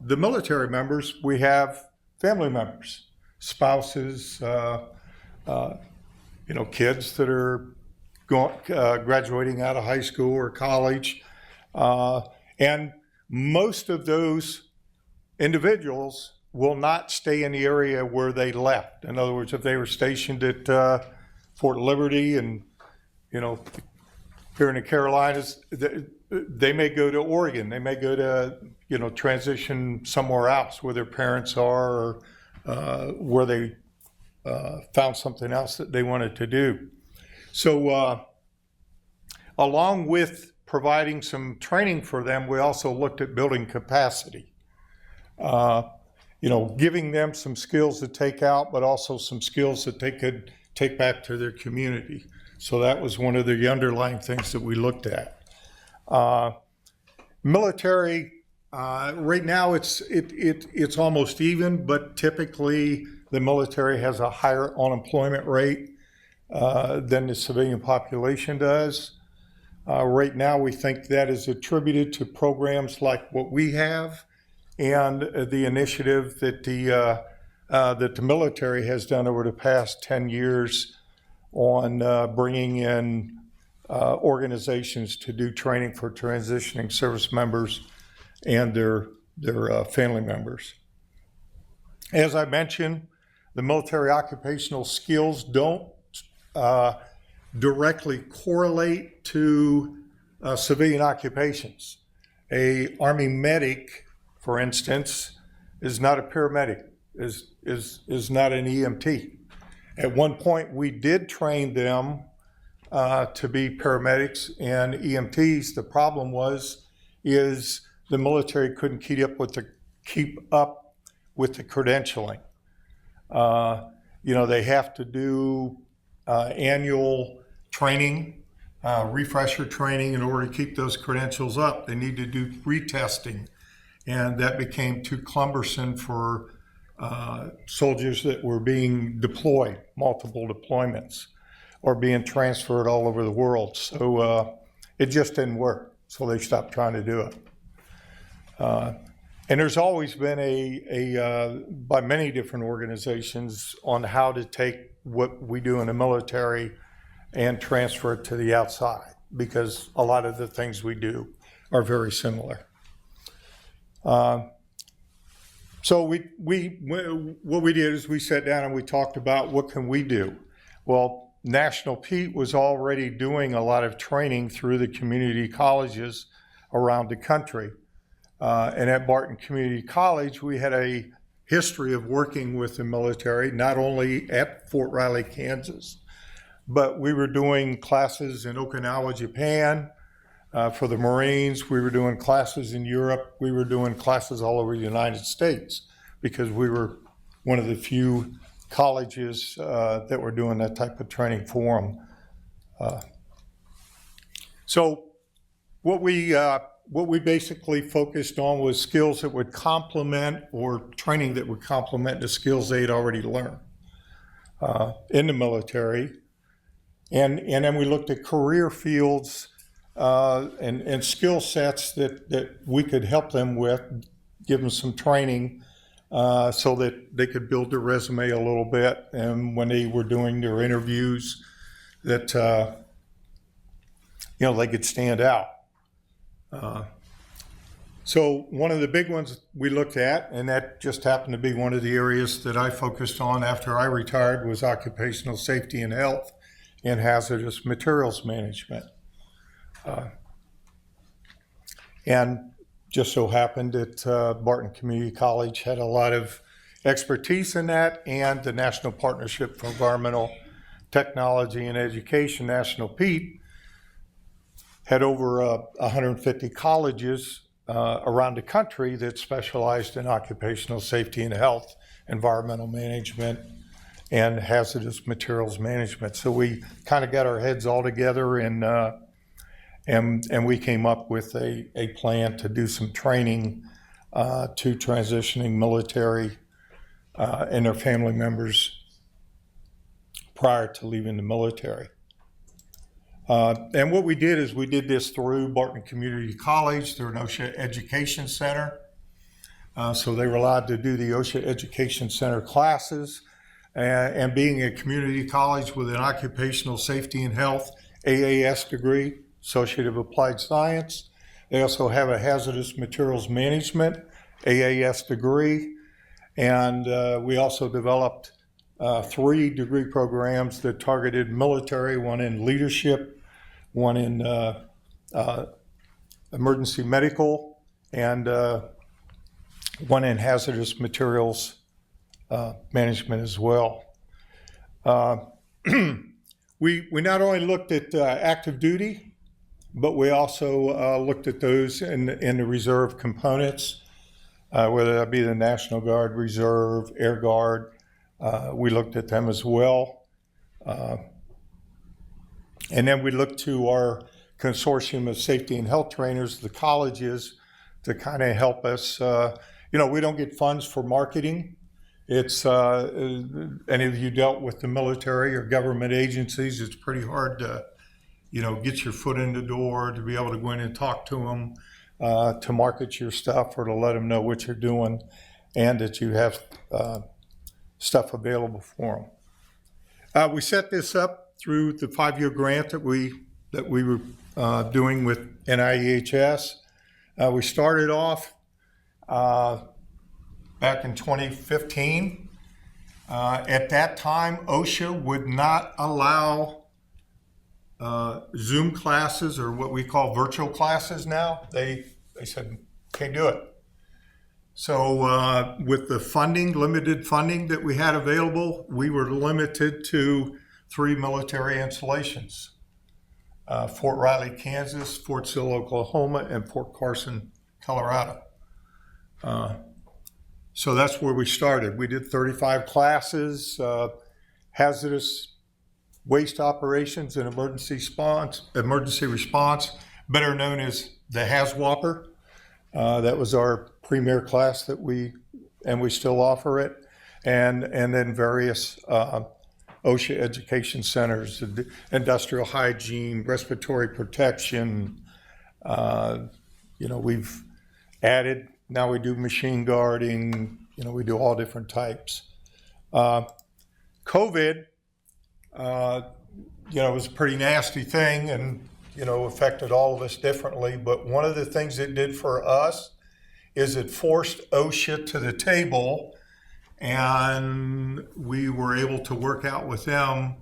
the military members, we have family members, spouses, kids that are graduating out of high school or college. And most of those individuals will not stay in the area where they left. In other words, if they were stationed at Fort Liberty and, here in the Carolinas, they may go to Oregon, they may go to, transition somewhere else where their parents are, or where they found something else that they wanted to do. So along with providing some training for them, we also looked at building capacity. Giving them some skills to take out, but also some skills that they could take back to their community. So that was one of the underlying things that we looked at. Military, right now it's almost even, but typically the military has a higher unemployment rate than the civilian population does. Right now, we think that is attributed to programs like what we have and the initiative that the military has done over the past 10 years on bringing in organizations to do training for transitioning service members and their family members. As I mentioned, the military occupational skills don't directly correlate to civilian occupations. A Army medic, for instance, is not a paramedic, is not an EMT. At one point, we did train them to be paramedics and EMTs. The problem is the military couldn't keep up with the credentialing. They have to do annual training, refresher training in order to keep those credentials up. They need to do retesting, and that became too cumbersome for soldiers that were being deployed, multiple deployments, or being transferred all over the world. So it just didn't work, so they stopped trying to do it. And there's always been by many different organizations on how to take what we do in the military and transfer it to the outside, because a lot of the things we do are very similar. So what we did is we sat down and we talked about what can we do. Well, National Pete was already doing a lot of training through the community colleges around the country. And at Barton Community College, we had a history of working with the military, not only at Fort Riley, Kansas, but we were doing classes in Okinawa, Japan, for the Marines. We were doing classes in Europe. We were doing classes all over the United States, because we were one of the few colleges that were doing that type of training for them. So what we basically focused on was skills that would complement, or training that would complement the skills they'd already learned in the military. And then we looked at career fields and skill sets that we could help them with, give them some training so that they could build their resume a little bit. And when they were doing their interviews, that they could stand out. So one of the big ones we looked at, and that just happened to be one of the areas that I focused on after I retired, was occupational safety and health and hazardous materials management. And just so happened that Barton Community College had a lot of expertise in that, and the National Partnership for Environmental Technology and Education, National PETE, had over 150 colleges around the country that specialized in occupational safety and health, environmental management, and hazardous materials management. So we kind of got our heads all together, and we came up with a plan to do some training to transitioning military and their family members prior to leaving the military. And what we did is we did this through Barton Community College, through an OSHA Education Center. So they were allowed to do the OSHA Education Center classes. And being a community college with an occupational safety and health AAS degree, Associate of Applied Science, they also have a hazardous materials management AAS degree. And we also developed 3 degree programs that targeted military, one in leadership, one in emergency medical, and one in hazardous materials management as well. We not only looked at active duty, but we also looked at those in the reserve components, whether that be the National Guard, Reserve, Air Guard. We looked at them as well. And then we looked to our consortium of safety and health trainers, the colleges, to kind of help us. We don't get funds for marketing. It's, any of you dealt with the military or government agencies, it's pretty hard to, get your foot in the door, to be able to go in and talk to them, to market your stuff or to let them know what you're doing and that you have stuff available for them. We set this up through the 5-year grant that we were doing with NAEHS. We started off back in 2015. At that time, OSHA would not allow Zoom classes, or what we call virtual classes now. They said, can't do it. So with the limited funding that we had available, we were limited to 3 military installations. Fort Riley, Kansas, Fort Sill, Oklahoma, and Fort Carson, Colorado. So that's where we started. We did 35 classes, hazardous waste operations and emergency response, better known as the HAZWOPER. That was our premier class that we still offer it. And then various OSHA education centers, industrial hygiene, respiratory protection. We've added, now we do machine guarding, we do all different types. COVID, was a pretty nasty thing and, affected all of us differently. But one of the things it did for us is it forced OSHA to the table, and we were able to work out with them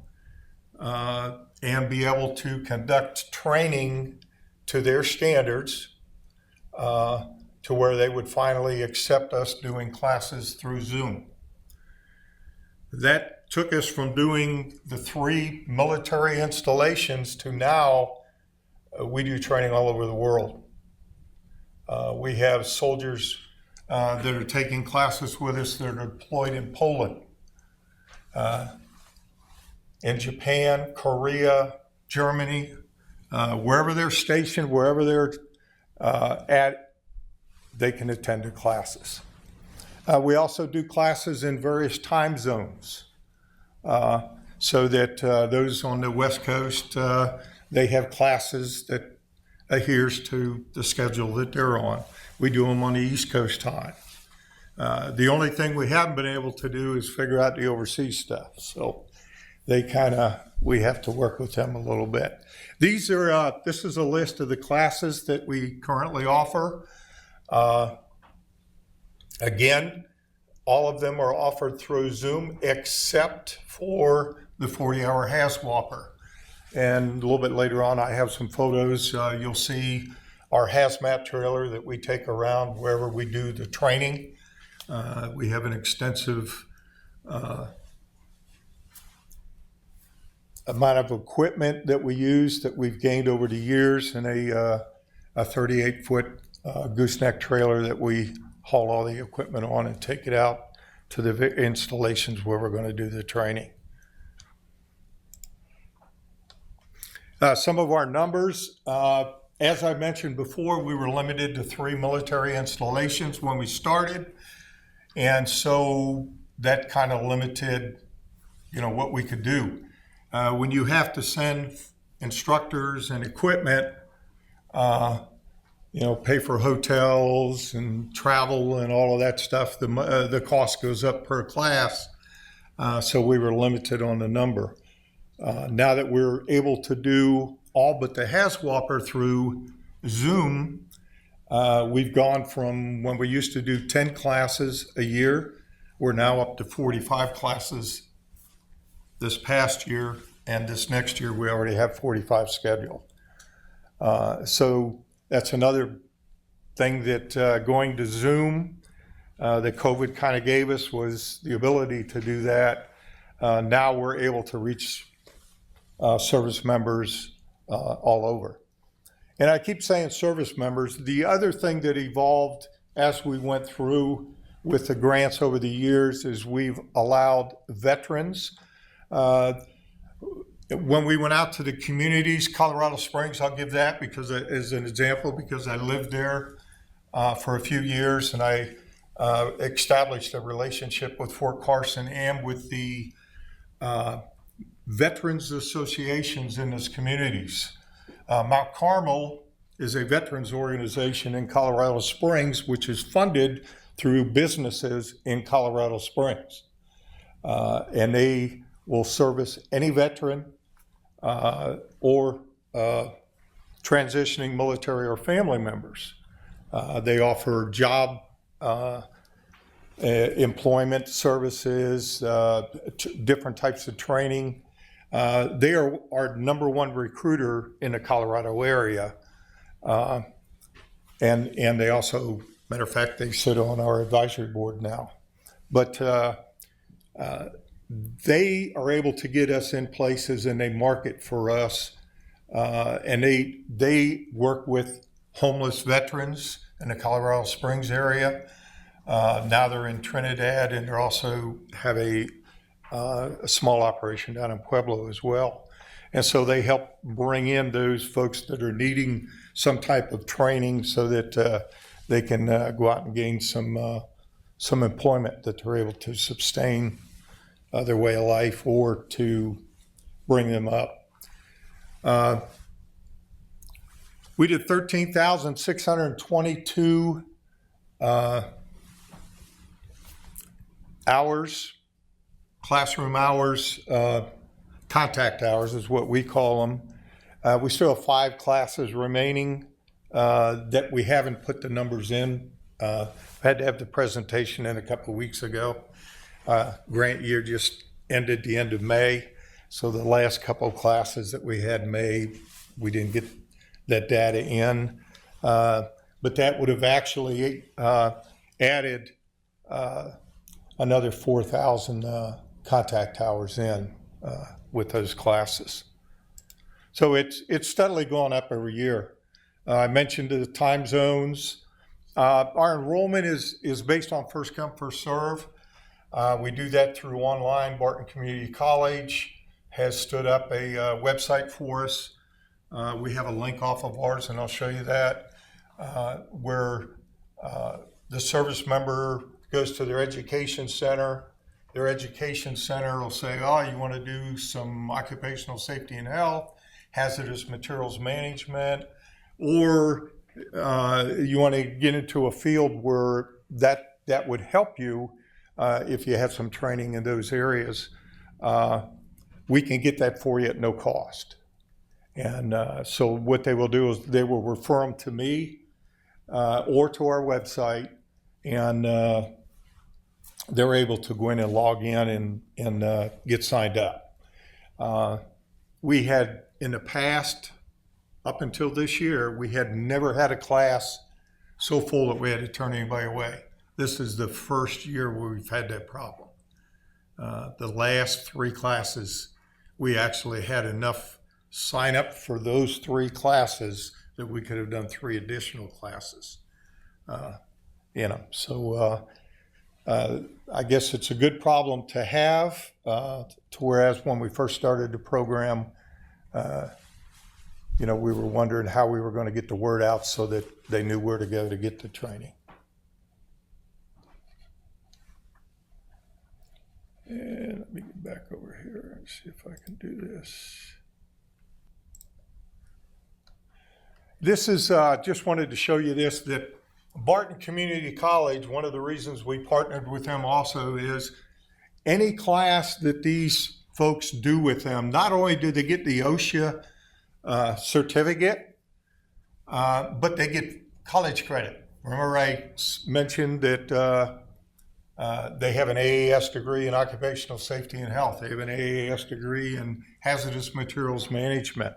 and be able to conduct training to their standards to where they would finally accept us doing classes through Zoom. That took us from doing the 3 military installations to now we do training all over the world. We have soldiers that are taking classes with us that are deployed in Poland, in Japan, Korea, Germany, wherever they're stationed, wherever they're at, they can attend the classes. We also do classes in various time zones, so that those on the West Coast, they have classes that adheres to the schedule that they're on. We do them on the East Coast time. The only thing we haven't been able to do is figure out the overseas stuff. So we have to work with them a little bit. This is a list of the classes that we currently offer. Again, all of them are offered through Zoom except for the 40-hour HAZWOPER. And a little bit later on, I have some photos. You'll see our hazmat trailer that we take around wherever we do the training. We have an extensive amount of equipment that we use that we've gained over the years, and a 38-foot gooseneck trailer that we haul all the equipment on and take it out to the installations where we're going to do the training. Some of our numbers, as I mentioned before, we were limited to 3 military installations when we started. And so that kind of limited, what we could do. When you have to send instructors and equipment, pay for hotels and travel and all of that stuff, the cost goes up per class. So we were limited on the number. Now that we're able to do all but the HAZWOPER through Zoom, we've gone from when we used to do 10 classes a year, we're now up to 45 classes this past year, and this next year we already have 45 scheduled. So that's another thing that going to Zoom that COVID kind of gave us was the ability to do that. Now we're able to reach service members all over. And I keep saying service members. The other thing that evolved as we went through with the grants over the years is we've allowed veterans. When we went out to the communities, Colorado Springs, I'll give that because as an example, because I lived there for a few years, and I established a relationship with Fort Carson and with the veterans associations in those communities. Mount Carmel is a veterans organization in Colorado Springs, which is funded through businesses in Colorado Springs. And they will service any veteran or transitioning military or family members. They offer job employment services, different types of training. They are our number one recruiter in the Colorado area. And they also, matter of fact, they sit on our advisory board now. But they are able to get us in places and they market for us. And they work with homeless veterans in the Colorado Springs area. Now they're in Trinidad, and they also have a small operation down in Pueblo as well. And so they help bring in those folks that are needing some type of training so that they can go out and gain some employment that they're able to sustain their way of life or to bring them up. We did 13,622 hours, classroom hours, contact hours is what we call them. We still have 5 classes remaining that we haven't put the numbers in. Had to have the presentation in a couple of weeks ago. Grant year just ended the end of May, so the last couple of classes that we had in May, we didn't get that data in. But that would have actually added another 4,000 contact hours in with those classes. So it's steadily going up every year. I mentioned the time zones. Our enrollment is based on first come, first serve. We do that through online. Barton Community College has stood up a website for us. We have a link off of ours, and I'll show you that, where the service member goes to their education center. Their education center will say, oh, you want to do some occupational safety and health, hazardous materials management, or you want to get into a field where that would help you if you have some training in those areas. We can get that for you at no cost. And so what they will do is they will refer them to me or to our website, and they're able to go in and log in and get signed up. We had in the past, up until this year, we had never had a class so full that we had to turn anybody away. This is the first year where we've had that problem. The last 3 classes, we actually had enough sign up for those 3 classes that we could have done 3 additional classes. So I guess it's a good problem to have, to whereas when we first started the program, we were wondering how we were going to get the word out so that they knew where to go to get the training. And let me get back over here and see if I can do this. This is, just wanted to show you this, that Barton Community College, one of the reasons we partnered with them also is any class that these folks do with them, not only do they get the OSHA certificate, but they get college credit. Remember I mentioned that they have an AAS degree in occupational safety and health. They have an AAS degree in hazardous materials management.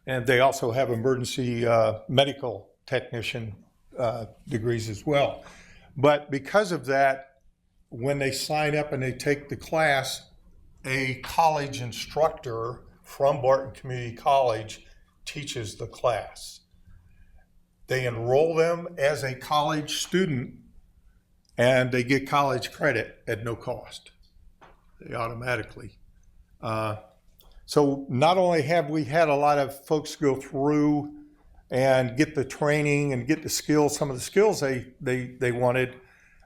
And they also have emergency medical technician degrees as well. But because of that, when they sign up and they take the class, a college instructor from Barton Community College teaches the class. They enroll them as a college student and they get college credit at no cost. They automatically. So not only have we had a lot of folks go through and get the training and get the skills, some of the skills they wanted,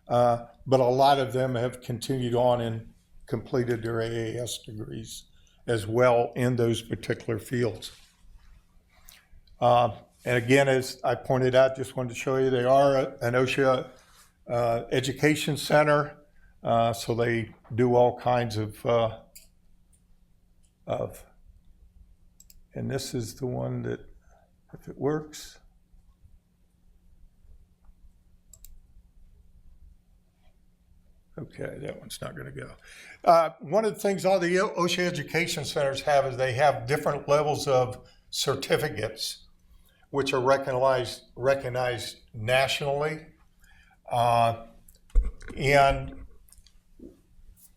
but a lot of them have continued on and completed their AAS degrees as well in those particular fields. And again, as I pointed out, just wanted to show you, they are an OSHA education center, so they do all kinds of, and this is the one that, if it works. Okay, that one's not going to go. One of the things all the OSHA education centers have is they have different levels of certificates, which are recognized nationally. And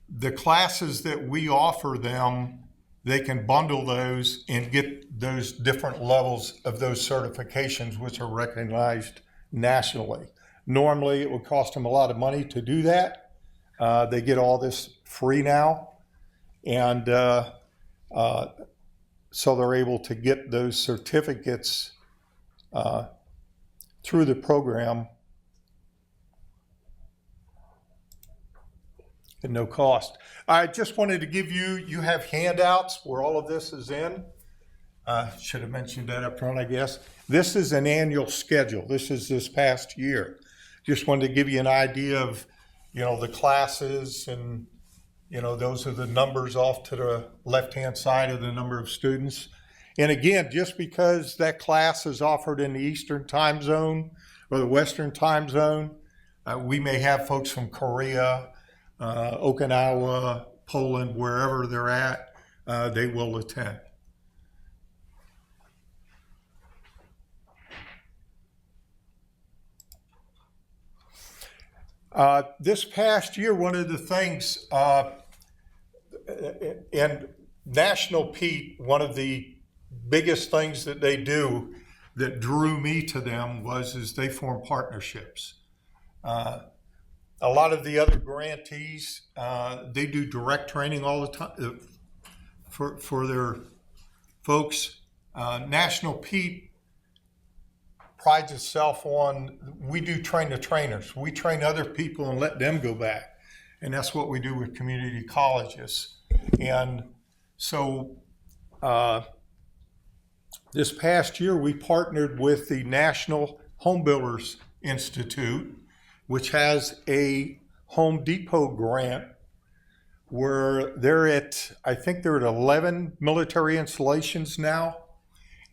the classes that we offer them, they can bundle those and get those different levels of those certifications, which are recognized nationally. Normally, it would cost them a lot of money to do that. They get all this free now. And so they're able to get those certificates through the program at no cost. I just wanted to give you have handouts where all of this is in. Should have mentioned that up front, I guess. This is an annual schedule. This is this past year. Just wanted to give you an idea of, the classes, and, those are the numbers off to the left-hand side of the number of students. And again, just because that class is offered in the Eastern time zone or the Western time zone, we may have folks from Korea, Okinawa, Poland, wherever they're at, they will attend. This past year, one of the things, and National Pete, one of the biggest things that they do that drew me to them is they form partnerships. A lot of the other grantees, they do direct training all the time for their folks. National Pete prides itself on, we do train the trainers. We train other people and let them go back. And that's what we do with community colleges. And so this past year, we partnered with the National Home Builders Institute, which has a Home Depot grant where I think they're at 11 military installations now.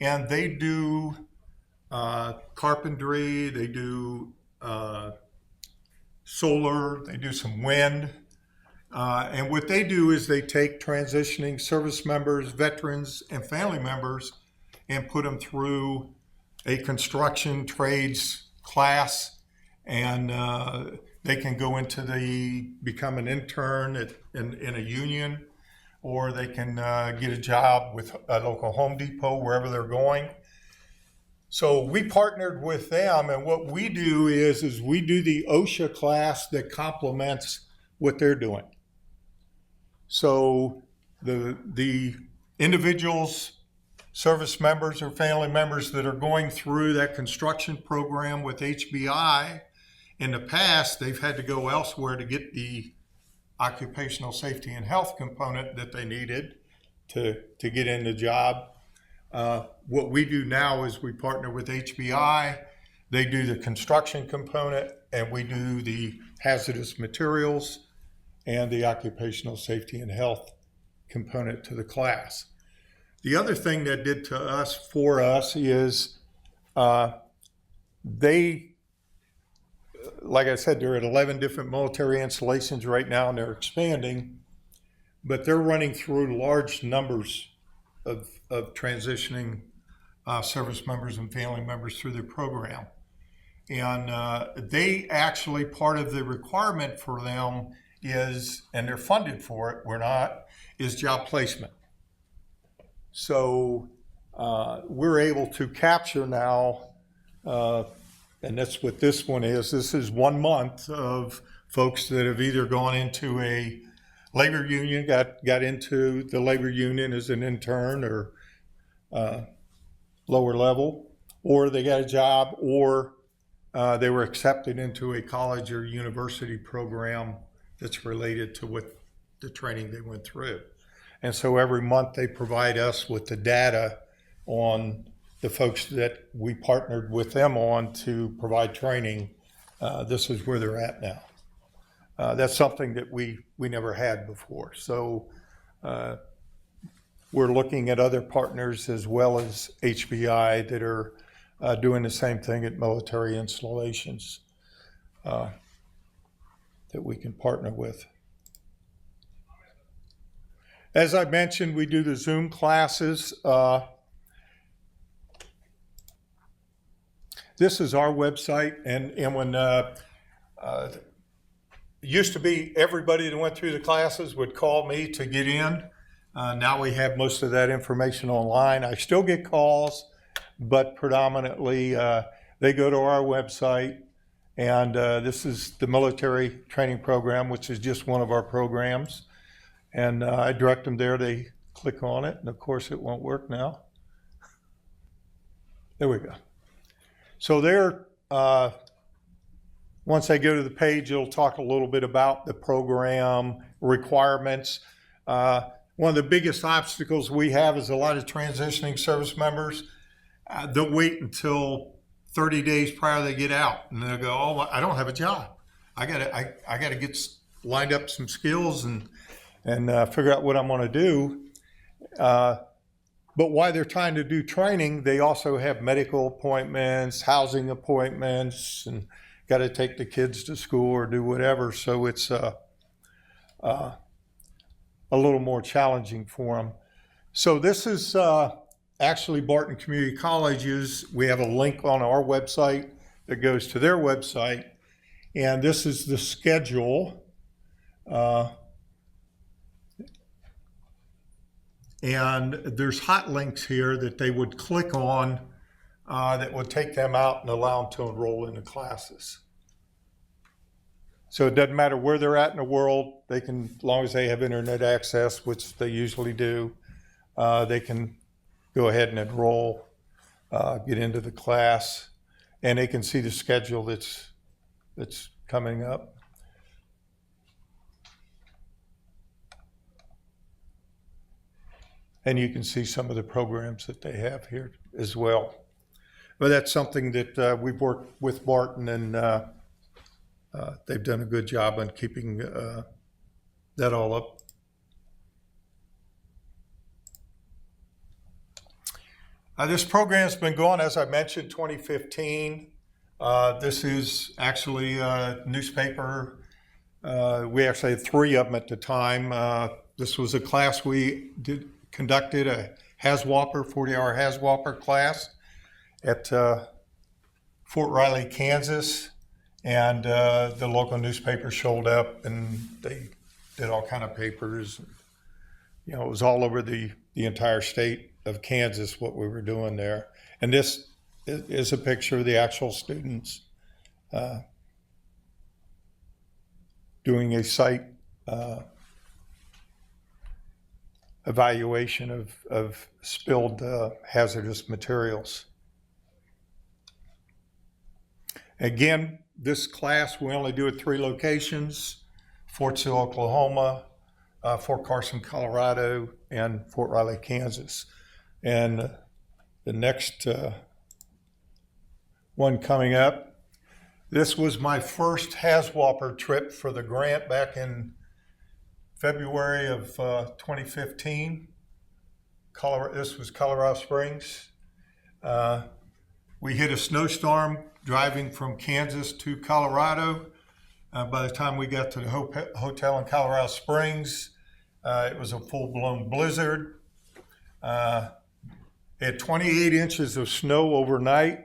And they do carpentry, they do solar, they do some wind. And what they do is they take transitioning service members, veterans, and family members and put them through a construction trades class, and they can go into become an intern in a union, or they can get a job with a local Home Depot wherever they're going. So we partnered with them, and what we do is we do the OSHA class that complements what they're doing. So the individuals, service members or family members that are going through that construction program with HBI, in the past, they've had to go elsewhere to get the occupational safety and health component that they needed to get in the job. What we do now is we partner with HBI. They do the construction component, and we do the hazardous materials and the occupational safety and health component to the class. The other thing that did for us is they, like I said, they're at 11 different military installations right now, and they're expanding, but they're running through large numbers of transitioning service members and family members through the program. And they actually, part of the requirement for them is, and they're funded for it, we're not, is job placement. So we're able to capture now, and that's what this one is. This is 1 month of folks that have either gone into a labor union, got into the labor union as an intern or lower level, or they got a job, or they were accepted into a college or university program that's related to what the training they went through. And so every month they provide us with the data on the folks that we partnered with them on to provide training. This is where they're at now. That's something that we never had before. So we're looking at other partners as well as HBI that are doing the same thing at military installations that we can partner with. As I mentioned, we do the Zoom classes. This is our website, and when it used to be everybody that went through the classes would call me to get in. Now we have most of that information online. I still get calls, but predominantly they go to our website, and this is the military training program, which is just one of our programs. And I direct them there, they click on it, and of course it won't work now. There we go. So there, once they go to the page, it'll talk a little bit about the program requirements. One of the biggest obstacles we have is a lot of transitioning service members. They'll wait until 30 days prior they get out, and they'll go, "Oh, I don't have a job. I gotta get lined up some skills and figure out what I'm going to do." But while they're trying to do training, they also have medical appointments, housing appointments, and got to take the kids to school or do whatever. So it's a little more challenging for them. So this is actually Barton Community College's. We have a link on our website that goes to their website, and this is the schedule. And there's hot links here that they would click on that would take them out and allow them to enroll in the classes. So it doesn't matter where they're at in the world, they can, as long as they have internet access, which they usually do, they can go ahead and enroll, get into the class, and they can see the schedule that's coming up. And you can see some of the programs that they have here as well. But that's something that we've worked with Barton, and they've done a good job on keeping that all up. This program's been going, as I mentioned, 2015. This is actually a newspaper. We actually had 3 of them at the time. This was a class we conducted, a HAZWOPER, 40-hour HAZWOPER class at Fort Riley, Kansas. And the local newspaper showed up, and they did all kind of papers. You know, it was all over the entire state of Kansas what we were doing there. And this is a picture of the actual students doing a site evaluation of spilled hazardous materials. Again, this class, we only do it 3 locations: Fort Sill, Oklahoma, Fort Carson, Colorado, and Fort Riley, Kansas. And the next one coming up, this was my first HAZWOPER trip for the grant back in February of 2015. This was Colorado Springs. We hit a snowstorm driving from Kansas to Colorado. By the time we got to the hotel in Colorado Springs, it was a full-blown blizzard. had 28 inches of snow overnight.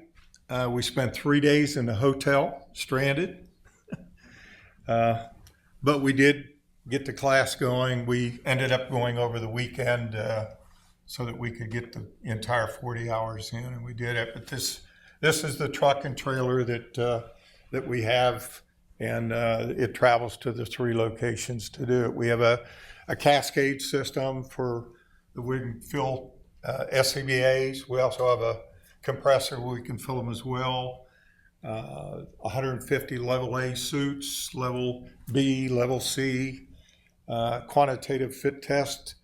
We spent 3 days in the hotel, stranded. But we did get the class going. We ended up going over the weekend so that we could get the entire 40 hours in, and we did it. But this is the truck and trailer that we have, and it travels to the 3 locations to do it. We have a cascade system for that we can fill SCBAs. We also have a compressor where we can fill them as well. 150 level A suits, level B, level C, quantitative fit test,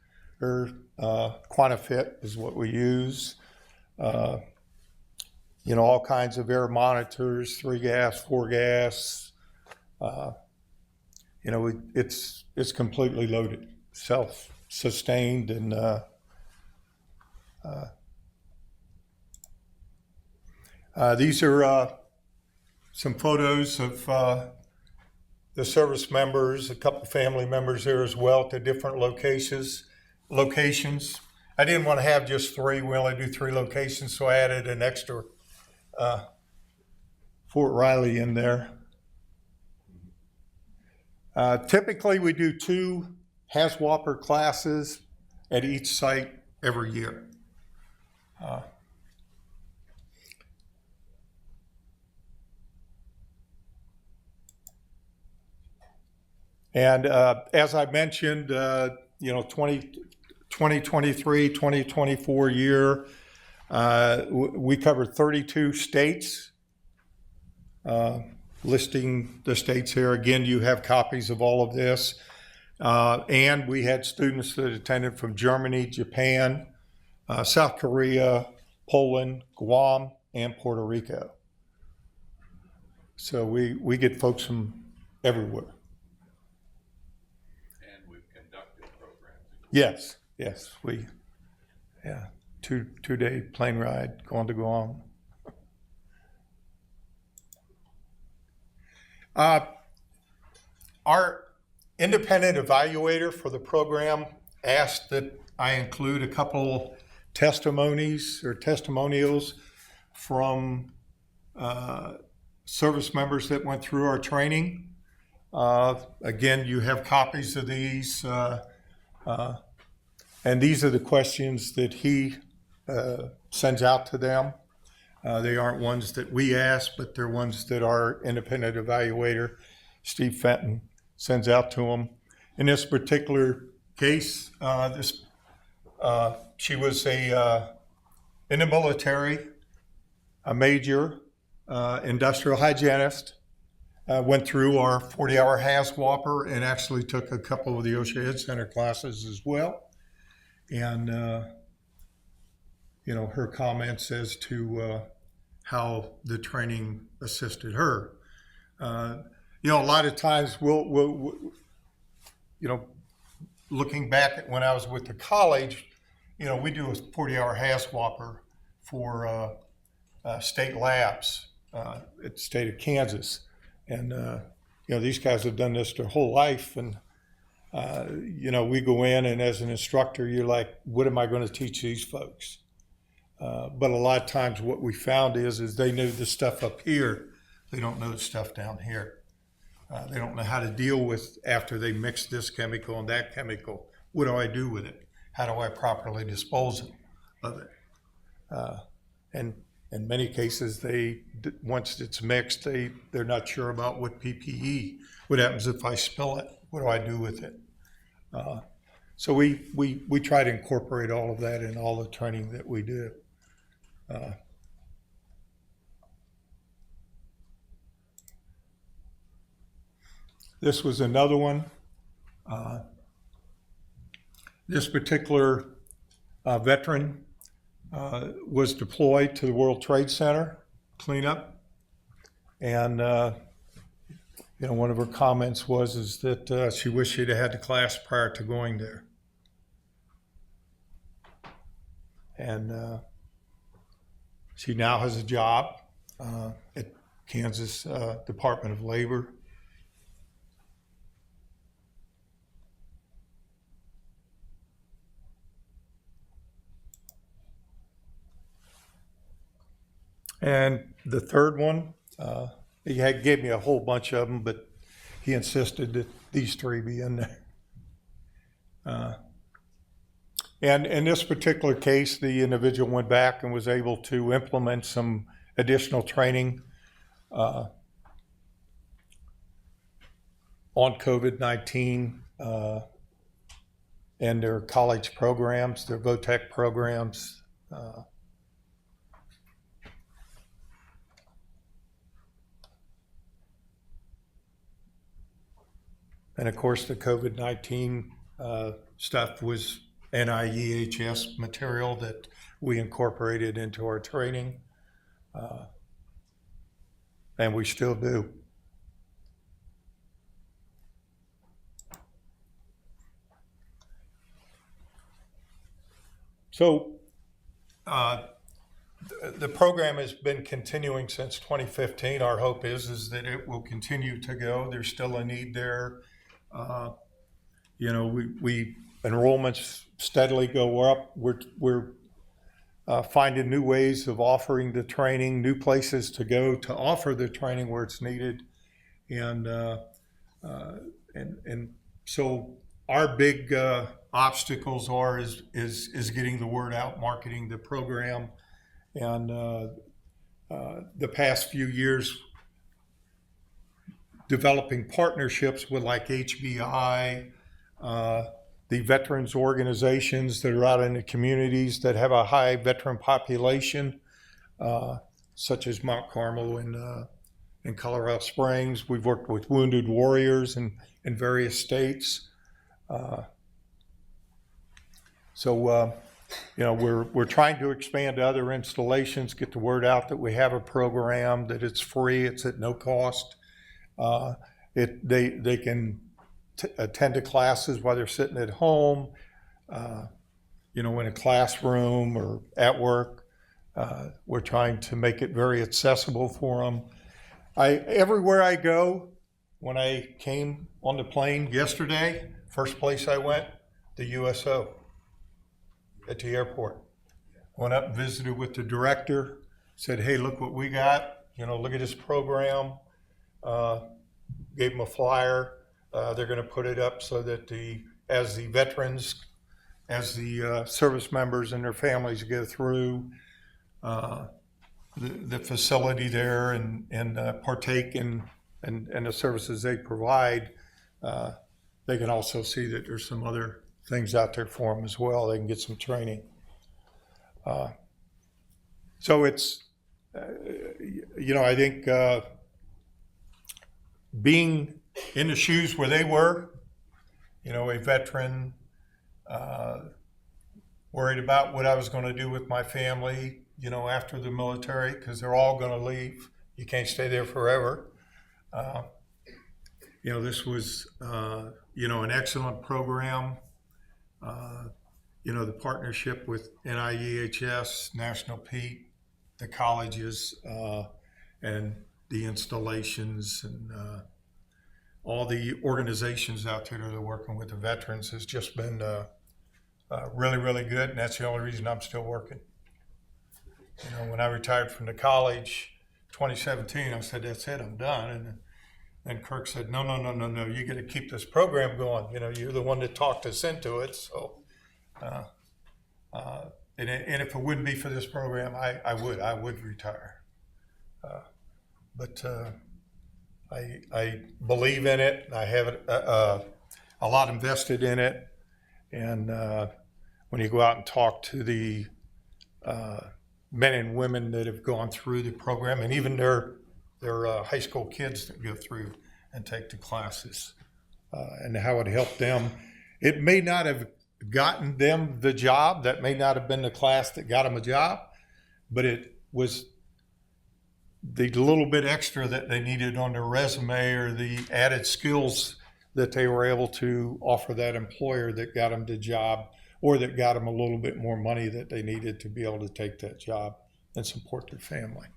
or QuantiFit is what we use. All kinds of air monitors, 3 gas, 4 gas. It's completely loaded, self-sustained, and these are some photos of the service members, a couple family members there as well, to different locations. I didn't want to have just 3. We only do 3 locations, so I added an extra Fort Riley in there. Typically, we do 2 HAZWOPER classes at each site every year. And as I mentioned, 2023, 2024 year, we covered 32 states, listing the states here. Again, you have copies of all of this. And we had students that attended from Germany, Japan, South Korea, Poland, Guam, and Puerto Rico. So we get folks from everywhere. Yes, two-day plane ride going to Guam. Our independent evaluator for the program asked that I include a couple testimonies or testimonials from service members that went through our training. Again, you have copies of these. And these are the questions that he sends out to them. They aren't ones that we ask, but they're ones that our independent evaluator, Steve Fenton, sends out to them. In this particular case, she was in the military, a major industrial hygienist. Went through our 40-hour HAZWOPER and actually took a couple of the OSHA Ed Center classes as well. And, her comments as to how the training assisted her. A lot of times we'll looking back at when I was with the college, we do a 40-hour HAZWOPER for state labs at the state of Kansas. And, these guys have done this their whole life. And, we go in, and as an instructor, you're like, what am I going to teach these folks? But a lot of times what we found is they know the stuff up here. They don't know the stuff down here. They don't know how to deal with after they mix this chemical and that chemical. What do I do with it? How do I properly dispose of it? And in many cases, once it's mixed, they're not sure about what PPE. What happens if I spill it? What do I do with it? So we try to incorporate all of that in all the training that we do. This was another one. This particular veteran was deployed to the World Trade Center cleanup, and one of her comments was that she wished she'd have had the class prior to going there, and she now has a job at Kansas Department of Labor. And the third one, gave me a whole bunch of them, but he insisted that these three be in there. And in this particular case, the individual went back and was able to implement some additional training on COVID-19 and their college programs, their VOTEC programs. And of course, the COVID-19 stuff was NAEHS material that we incorporated into our training, and we still do. So the program has been continuing since 2015. Our hope is that it will continue to go. There's still a need there. We enrollments steadily go up. We're finding new ways of offering the training, new places to go to offer the training where it's needed, and so our big obstacles is getting the word out, marketing the program, and the past few years developing partnerships with like HBI, the veterans organizations that are out in the communities that have a high veteran population, such as Mount Carmel and Colorado Springs. We've worked with Wounded Warriors in various states. We're trying to expand to other installations, get the word out that we have a program, that it's free, it's at no cost. They can attend to classes while they're sitting at home, in a classroom or at work. We're trying to make it very accessible for them. Everywhere I go, when I came on the plane yesterday, first place I went, the USO at the airport. Went up and visited with the director, said, hey, look what we got, look at this program. Gave them a flyer. They're going to put it up so that as the veterans, as the service members and their families go through the facility there and partake in the services they provide, they can also see that there's some other things out there for them as well. They can get some training. So it's, I think being in the shoes where they were, a veteran, worried about what I was going to do with my family, after the military, because they're all going to leave. You can't stay there forever. This was, an excellent program. The partnership with NAEHS, National Peak, the colleges, and the installations and all the organizations out there that are working with the veterans has just been really, really good, and that's the only reason I'm still working. When I retired from the college, 2017, I said, that's it, I'm done. And then Kirk said, no, you got to keep this program going. You're the one that talked us into it. So, and if it wouldn't be for this program, I would retire. But I believe in it. I have a lot invested in it. And when you go out and talk to the men and women that have gone through the program, and even their high school kids that go through and take the classes, and how it helped them, it may not have gotten them the job. That may not have been the class that got them a job, but it was the little bit extra that they needed on their resume or the added skills that they were able to offer that employer that got them the job, or that got them a little bit more money that they needed to be able to take that job and support their family.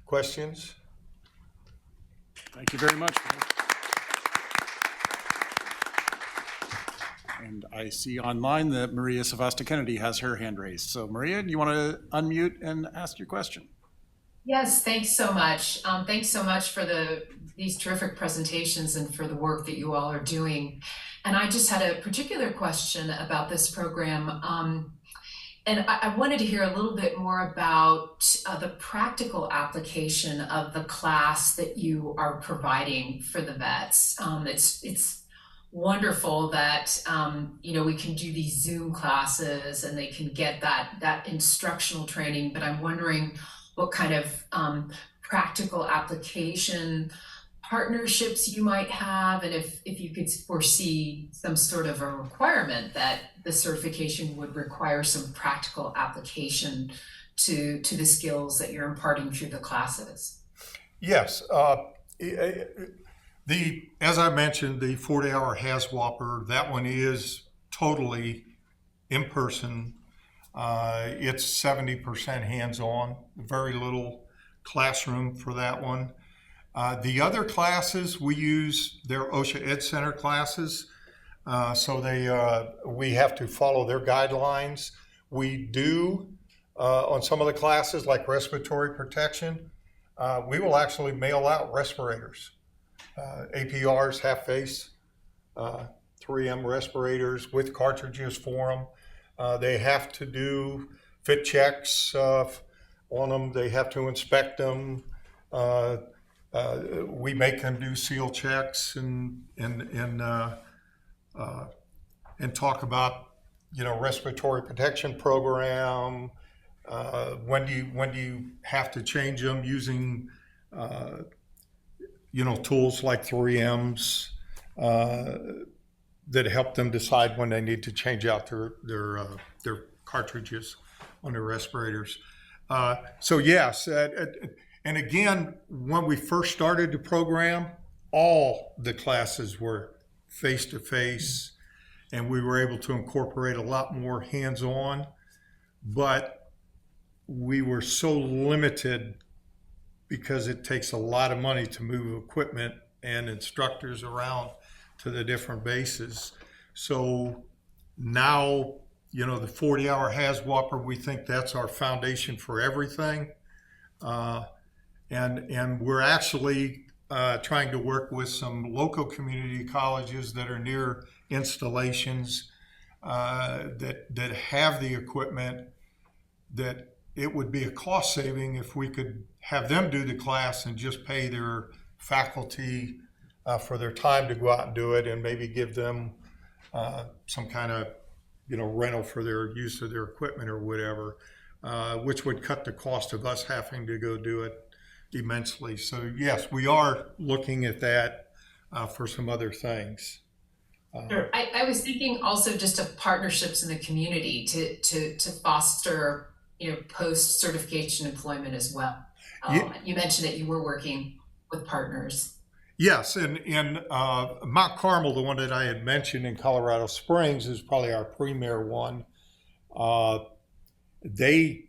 Questions? Thank you very much. And I see online that Maria Savasta Kennedy has her hand raised. So Maria, do you want to unmute and ask your question? Yes, thanks so much. Thanks so much for these terrific presentations and for the work that you all are doing. And I just had a particular question about this program. And I wanted to hear a little bit more about the practical application of the class that you are providing for the vets. It's wonderful that we can do these Zoom classes and they can get that instructional training, but I'm wondering what kind of practical application partnerships you might have, and if you could foresee some sort of a requirement that the certification would require some practical application to the skills that you're imparting through the classes. Yes. As I mentioned, the 40-hour HAZWOPER, that one is totally in person. It's 70% hands-on, very little classroom for that one. The other classes, we use their OSHA Ed Center classes. So we have to follow their guidelines. We do, on some of the classes like respiratory protection, we will actually mail out respirators, APRs, half face, 3M respirators with cartridges for them. They have to do fit checks on them. They have to inspect them. We make them do seal checks and talk about, respiratory protection program. When do you have to change them using, tools like 3Ms that help them decide when they need to change out their cartridges on their respirators. So yes, and again, when we first started the program, all the classes were face-to-face, and we were able to incorporate a lot more hands-on, but we were so limited because it takes a lot of money to move equipment and instructors around to the different bases. So now, the 40-hour HAZWOPER, we think that's our foundation for everything. And we're actually trying to work with some local community colleges that are near installations that have the equipment, that it would be a cost saving if we could have them do the class and just pay their faculty for their time to go out and do it, and maybe give them some kind of rental for their use of their equipment or whatever, which would cut the cost of us having to go do it immensely. So yes, we are looking at that for some other things. Sure. I was thinking also just of partnerships in the community to foster post certification employment as well. You mentioned that you were working with partners. Yes, and Mount Carmel, the one that I had mentioned in Colorado Springs, is probably our premier one. I've been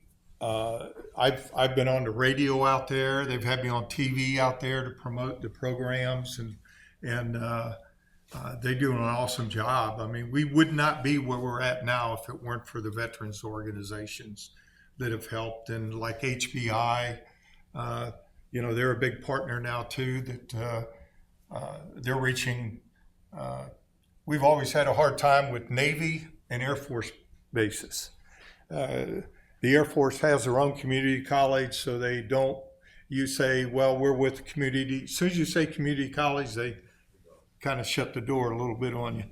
on the radio out there. They've had me on TV out there to promote the programs, and they do an awesome job. I mean, we would not be where we're at now if it weren't for the veterans organizations that have helped, and like HBI, they're a big partner now too. That they're reaching. We've always had a hard time with Navy and Air Force bases. The Air Force has their own community college, so they don't. You say, well, we're with the community. As soon as you say community college, they kind of shut the door a little bit on you.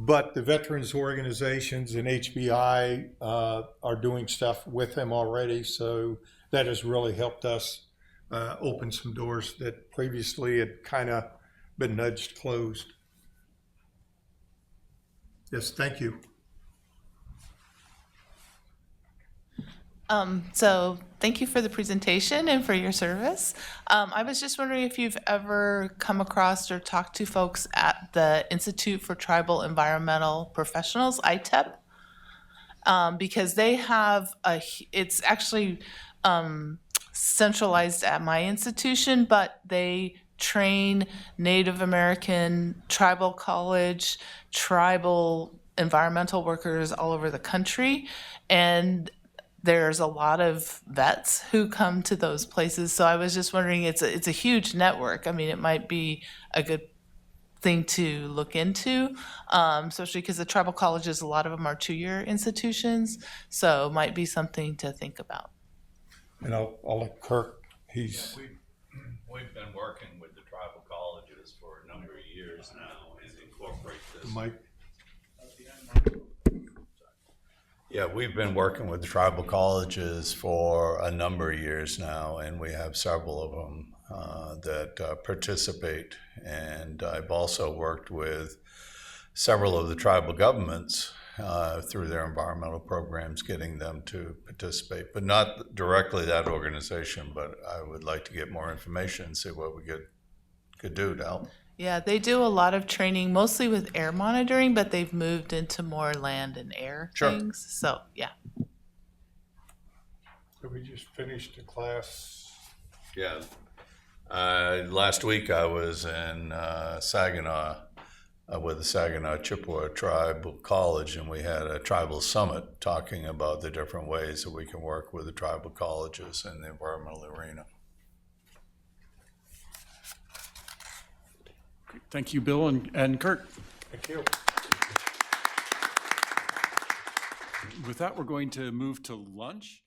But the veterans organizations and HBI are doing stuff with them already, so that has really helped us open some doors that previously had kind of been nudged closed. Yes, thank you. So thank you for the presentation and for your service. I was just wondering if you've ever come across or talked to folks at the Institute for Tribal Environmental Professionals, ITEP, because they have it's actually centralized at my institution, but they train Native American, tribal college, tribal environmental workers all over the country. And there's a lot of vets who come to those places. So I was just wondering, it's a huge network. I mean, it might be a good thing to look into, especially because the tribal colleges, a lot of them are 2-year institutions. So it might be something to think about. And I'll let Kirk, he's, We've been working with the tribal colleges for a number of years now and incorporate this. Mike. Yeah, we've been working with the tribal colleges for a number of years now, and we have several of them that participate. And I've also worked with several of the tribal governments through their environmental programs, getting them to participate, but not directly that organization, but I would like to get more information and see what we could do to help. Yeah, they do a lot of training, mostly with air monitoring, but they've moved into more land and air Sure. things. So, yeah. So we just finished a class. Yeah. Last week I was in Saginaw with the Saginaw Chippewa Tribal College, and we had a tribal summit talking about the different ways that we can work with the tribal colleges in the environmental arena. Thank you, Bill and Kirk. Thank you. With that, we're going to move to lunch.